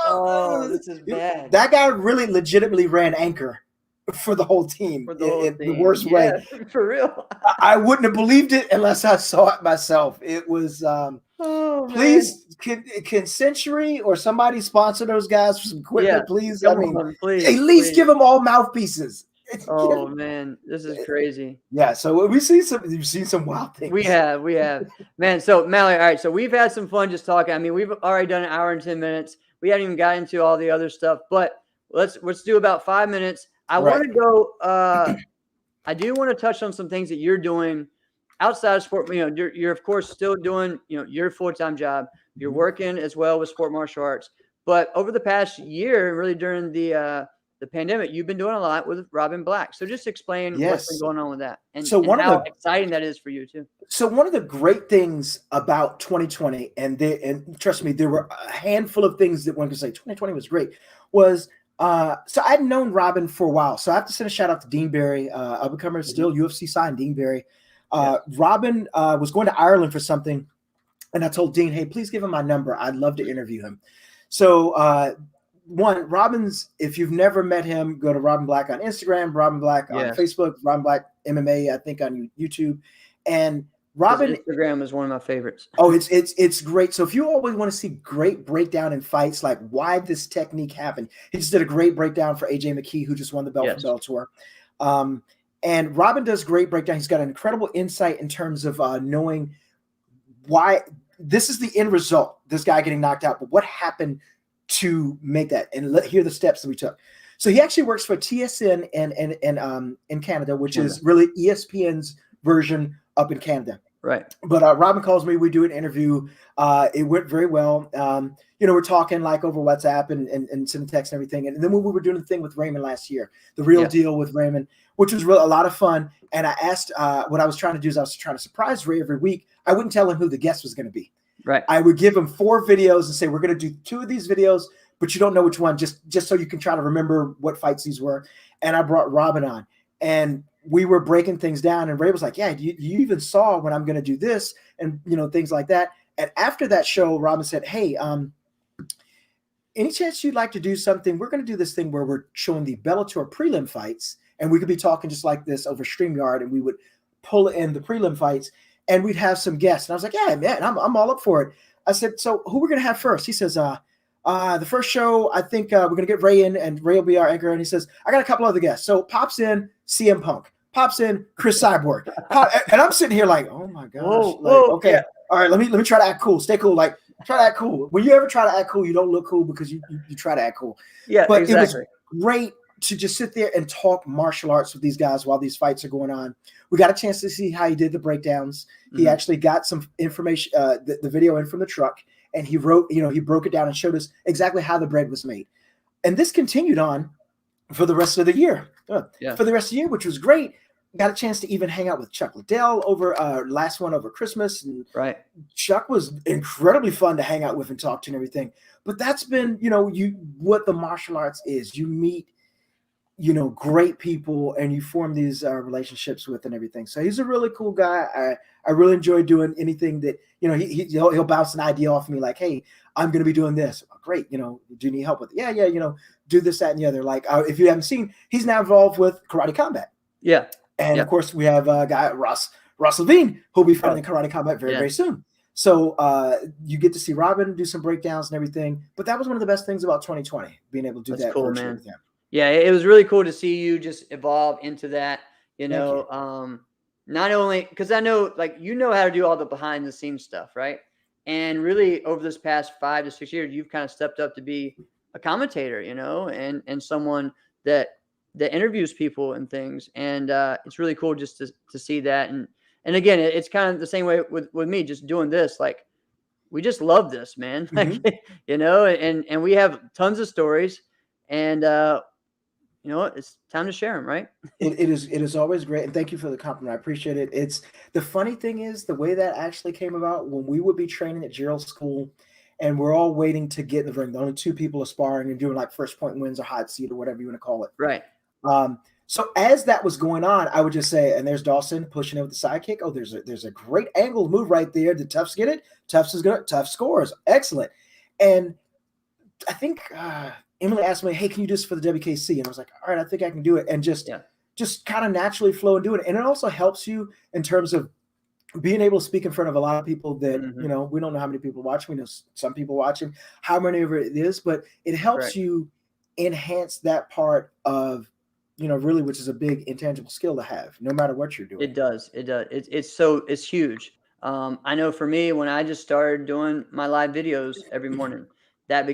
Speaker 2: Oh, this is bad.
Speaker 3: That guy really legitimately ran anchor for the whole team in the worst way.
Speaker 2: For real.
Speaker 3: I wouldn't have believed it unless I saw it myself. It was please can Century or somebody sponsor those guys for some equipment, please?
Speaker 2: I mean, please,
Speaker 3: at least give them all mouthpieces.
Speaker 2: Oh man, this is crazy.
Speaker 3: Yeah, so we've seen some wild things.
Speaker 2: We have, man. So Mallory, all right. So we've had some fun just talking. I mean, we've already done an hour and 10 minutes. We haven't even got into all the other stuff, but let's do about 5 minutes. I want to go. I do want to touch on some things that you're doing outside of sport. You're of course still doing your full-time job. You're working as well with sport martial arts. But over the past year, really during the pandemic, you've been doing a lot with Robin Black. So just explain what's been going on with that, and how exciting that is for you too. So
Speaker 3: one of the great things about 2020, and trust me, there were a handful of things that one could say 2020 was great, was so I'd known Robin for a while. So I have to send a shout out to Dean Barry, up-and-comer, still UFC signed Dean Barry. Robin was going to Ireland for something, and I told Dean, hey, please give him my number. I'd love to interview him. So Robin's, if you've never met him, go to Robin Black on Instagram, Robin Black on Facebook, Robin Black MMA, I think on YouTube. And Robin,
Speaker 2: Instagram is one of my favorites.
Speaker 3: Oh, it's great. So if you always want to see great breakdown in fights, like why this technique happened, he just did a great breakdown for AJ McKee, who just won the belt from Bellator. And Robin does great breakdown. He's got an incredible insight in terms of knowing why this is the end result, this guy getting knocked out, but what happened to make that, and hear the steps that we took. So he actually works for TSN in Canada, which is really ESPN's version up in Canada.
Speaker 2: Right.
Speaker 3: But Robin calls me, we do an interview. It went very well. We're talking like over WhatsApp and sending texts and everything. And then we were doing the thing with Raymond last year, the real deal with Raymond, which was really a lot of fun. And I asked, what I was trying to do is I was trying to surprise Ray every week. I wouldn't tell him who the guest was going to be.
Speaker 2: Right.
Speaker 3: I would give him 4 videos and say, we're going to do 2 of these videos, but you don't know which one, just so you can try to remember what fights these were. And I brought Robin on, and we were breaking things down, and Ray was like, yeah, you even saw when I'm going to do this, and things like that. And after that show, Robin said, hey, any chance you'd like to do something? We're going to do this thing where we're showing the Bellator prelim fights, and we could be talking just like this over StreamYard, and we would pull in the prelim fights, and we'd have some guests. And I was like, yeah, man, I'm all up for it. I said, so who we're going to have first? He says, the first show, I think we're going to get Ray in, and Ray will be our anchor. And he says, I got a couple other guests. So pops in CM Punk, pops in Chris Cyborg. And I'm sitting here like, oh my gosh. Okay. Yeah. All right, let me try to act cool. Stay cool. Like, try to act cool. When you ever try to act cool, you don't look cool because you try to act cool.
Speaker 2: Yeah,
Speaker 3: but
Speaker 2: exactly.
Speaker 3: It was great to just sit there and talk martial arts with these guys while these fights are going on. We got a chance to see how he did the breakdowns. Mm-hmm. He actually got some information, the video in from the truck, and he wrote, he broke it down and showed us exactly how the bread was made. And this continued on for the rest of the year. For the rest of the year, which was great. Got a chance to even hang out with Chuck Liddell over last one over Christmas. And Chuck was incredibly fun to hang out with and talk to and everything. But that's been, what the martial arts is. You meet, great people, and you form these relationships with and everything. So he's a really cool guy. I really enjoy doing anything that, he'll bounce an idea off of me like, hey, I'm going to be doing this. Oh, great. Do you need help with it? Yeah. Do this, that, and the other. Like if you haven't seen, he's now involved with Karate Combat.
Speaker 2: Yeah.
Speaker 3: And of course we have a guy, Ross Ross Levine, who'll be fighting in Karate Combat very,
Speaker 2: Yeah.
Speaker 3: very soon. So you get to see Robin do some breakdowns and everything. But that was one of the best things about 2020, being able to do
Speaker 2: That's
Speaker 3: that
Speaker 2: cool,
Speaker 3: virtually
Speaker 2: man.
Speaker 3: with him.
Speaker 2: Yeah, it was really cool to see you just evolve into that, you
Speaker 3: Thank
Speaker 2: know,
Speaker 3: you.
Speaker 2: not only because I know like you know how to do all the behind the scenes stuff, right? And really over this past 5 to 6 years, you've kind of stepped up to be a commentator, you know, and someone that interviews people and things. And it's really cool just to see that. And again, it's kind of the same way with me just doing this. Like we just love this, man.
Speaker 3: Mhm.
Speaker 2: Like, you know, and we have tons of stories and you know what? It's time to share them, right?
Speaker 3: It is always great, and thank you for the compliment. I appreciate it. It's the funny thing is the way that actually came about when we would be training at Gerald School, and we're all waiting to get in the ring. The only two people are sparring and doing like first point wins or hot seat or whatever you want to call it.
Speaker 2: Right.
Speaker 3: So as that was going on, I would just say, and there's Dawson pushing it with the sidekick. Oh, there's a great angle move right there. Did Tufts get it? Tufts is good. Tufts scores. Excellent. And I think Emily asked me, "Hey, can you do this for the WKC?" And I was like, "All right, I think I can do it." And just kind of naturally flow and do it. And it also helps you in terms of being able to speak in front of a lot of people that you know we don't know how many people watch. We know some people watching, how many of it is, but it helps you enhance that part of really, which is a big intangible skill to have, no matter what you're doing.
Speaker 2: It does. It does. It's huge. I know for me, when I just started doing my live videos every morning, that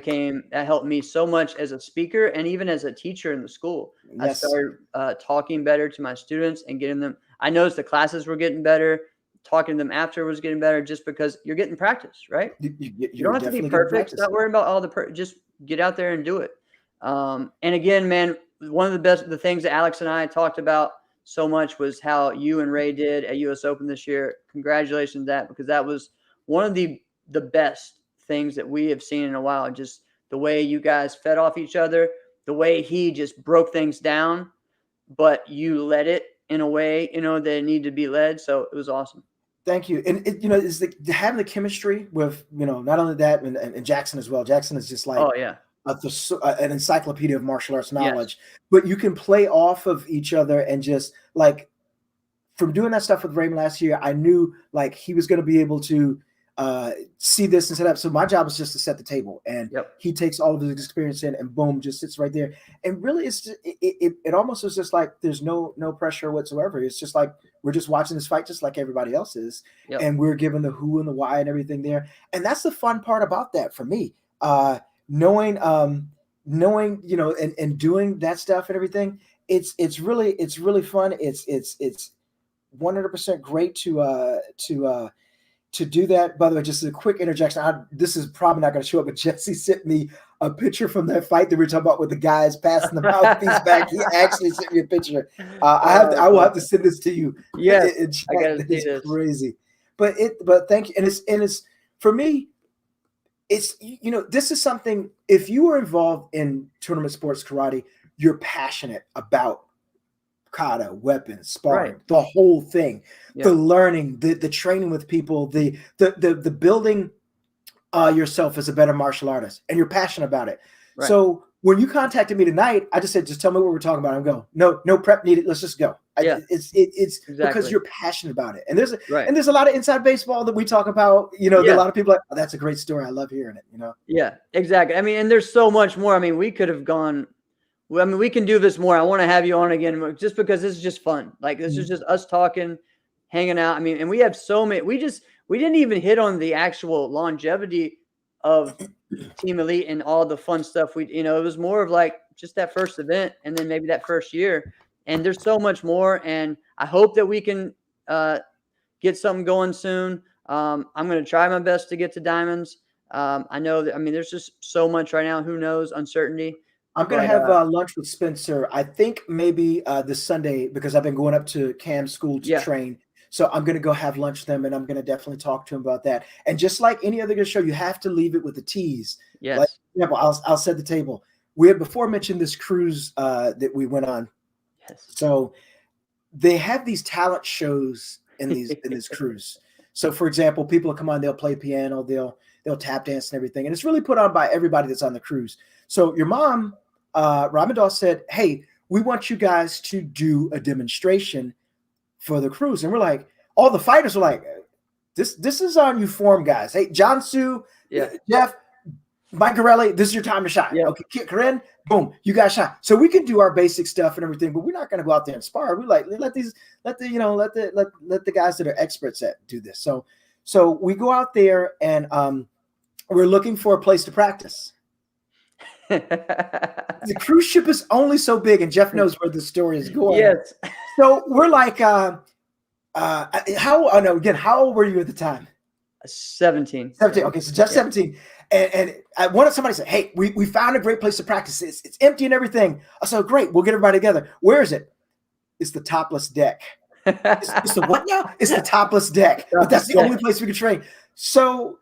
Speaker 2: helped me so much as a speaker and even as a teacher in the school. I
Speaker 3: Yes.
Speaker 2: started talking better to my students and getting them. I noticed the classes were getting better. Talking to them after was getting better just because you're getting practice, right? You don't have to be perfect. Not worrying about all just get out there and do it. And again, man, one of the things that Alex and I talked about so much was how you and Ray did at US Open this year. Congratulations on that, because that was one of the best things that we have seen in a while. Just the way you guys fed off each other, the way he just broke things down, but you led it in a way, that it needed to be led. So it was awesome.
Speaker 3: Thank you. And it's having the chemistry with, not only that and Jackson as well. Jackson is just like,
Speaker 2: oh yeah,
Speaker 3: an encyclopedia of martial arts knowledge, but you can play off of each other and just like from doing that stuff with Raymond last year, I knew like he was going to be able to see this and set up. So my job is just to set the table, and he takes all of his experience in and boom, just sits right there. And really it's just, it almost is just like there's no pressure whatsoever. It's just like we're just watching this fight just like everybody else is, and we're given the who and the why and everything there. And that's the fun part about that for me. Knowing and doing that stuff and everything, it's really fun. It's 100% great to do that. By the way, just a quick interjection. This is probably not going to show up, but Jesse sent me a picture from that fight that we were talking about with the guys passing the mouthpiece back. He actually sent me a picture. I will have to send this to you.
Speaker 2: Yeah,
Speaker 3: I got to see this. Crazy, but thank you. And it's for me. It's this is something. If you are involved in tournament sports karate, you're passionate about kata, weapons, sparring, the whole thing, the learning, the training with people, the building yourself as a better martial artist, and you're passionate about it. Right. So when you contacted me tonight, I just said, just tell me what we're talking about. I'm going, no prep needed. Let's just go. It's exactly. Because you're passionate about it. And there's a lot of inside baseball that we talk about, a lot of people are like, oh, that's a great story. I love hearing it,
Speaker 2: Yeah, exactly. I mean, and there's so much more. I mean, we could have gone, we can do this more. I want to have you on again just because this is just fun. Like this is just us talking, hanging out. I mean, and we have so many, we didn't even hit on the actual longevity of Team Elite and all the fun stuff. It was more of like just that first event and then maybe that first year. And there's so much more. And I hope that we can get something going soon. I'm going to try my best to get to Diamonds. I know that, there's just so much right now. Who knows? Uncertainty.
Speaker 3: I'm going to have lunch with Spencer. I think maybe this Sunday, because I've been going up to Cam's school to train. So I'm going to go have lunch with them, and I'm going to definitely talk to him about that. And just like any other good show, you have to leave it with a tease.
Speaker 2: Yes.
Speaker 3: Like, for example, I'll set the table. We had before mentioned this cruise that we went on.
Speaker 2: Yes.
Speaker 3: So they have these talent shows in this cruise. So for example, people will come on, they'll play piano, they'll tap dance and everything. And it's really put on by everybody that's on the cruise. So your mom, Robin Doss, said, hey, we want you guys to do a demonstration for the cruise. And we're like, all the fighters were like, this is on you form, guys. Hey, John Sue, Jeff, Mike Garelli, this is your time to shine.
Speaker 2: Yeah.
Speaker 3: Okay, Corinne, boom, you guys shine. So we can do our basic stuff and everything, but we're not going to go out there and spar. We like let the guys that are experts at do this. So we go out there and we're looking for a place to practice. The cruise ship is only so big, and Jeff knows where the story is going.
Speaker 2: Yes.
Speaker 3: So we're like, how old were you at the time?
Speaker 2: 17.
Speaker 3: 17. Okay, so Jeff's 17. And I wanted somebody to say, hey, we found a great place to practice. It's empty and everything. I said, great, we'll get everybody together. Where is it? It's the topless deck. It's the what now? It's the topless deck. But that's the only place we can train. So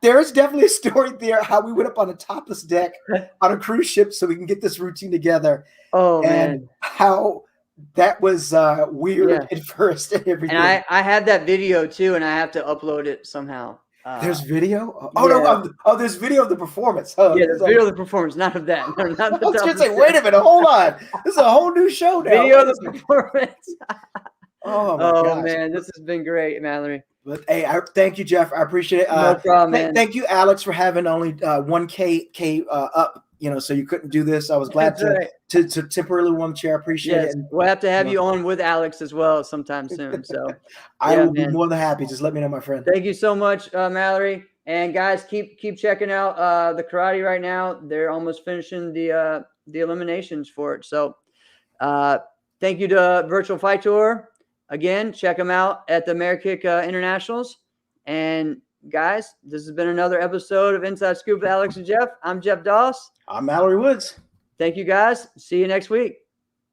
Speaker 3: there's definitely a story there how we went up on a topless deck on a cruise ship so we can get this routine together.
Speaker 2: Oh,
Speaker 3: and
Speaker 2: man.
Speaker 3: How that was weird at first and everything.
Speaker 2: And I had that video too, and I have to upload it somehow.
Speaker 3: There's video? No, there's video of the performance. Oh,
Speaker 2: yeah, there's video of the performance, not of that. No, not the
Speaker 3: I was going to say, wait a minute, hold on. This is a whole new show now.
Speaker 2: Video of the performance.
Speaker 3: Oh, my gosh.
Speaker 2: Man, this has been great, Mallory.
Speaker 3: But hey, thank you, Jeff. I appreciate it.
Speaker 2: No problem, man.
Speaker 3: Thank you, Alex, for having only 1K up. So you couldn't do this. I was glad to temporarily warm chair. I appreciate it. And,
Speaker 2: we'll have to have you on with Alex as well sometime soon. So
Speaker 3: I will be more than happy. Just let me know, my friend.
Speaker 2: Thank you so much, Mallory. And guys, keep checking out the karate right now. They're almost finishing the eliminations for it. So thank you to Virtual Fight Tour. Again, check them out at the Amerikick Internationals. And guys, this has been another episode of Inside Scoop with Alex and Jeff. I'm Jeff Doss.
Speaker 3: I'm Mallory Woods.
Speaker 2: Thank you, guys. See you next week.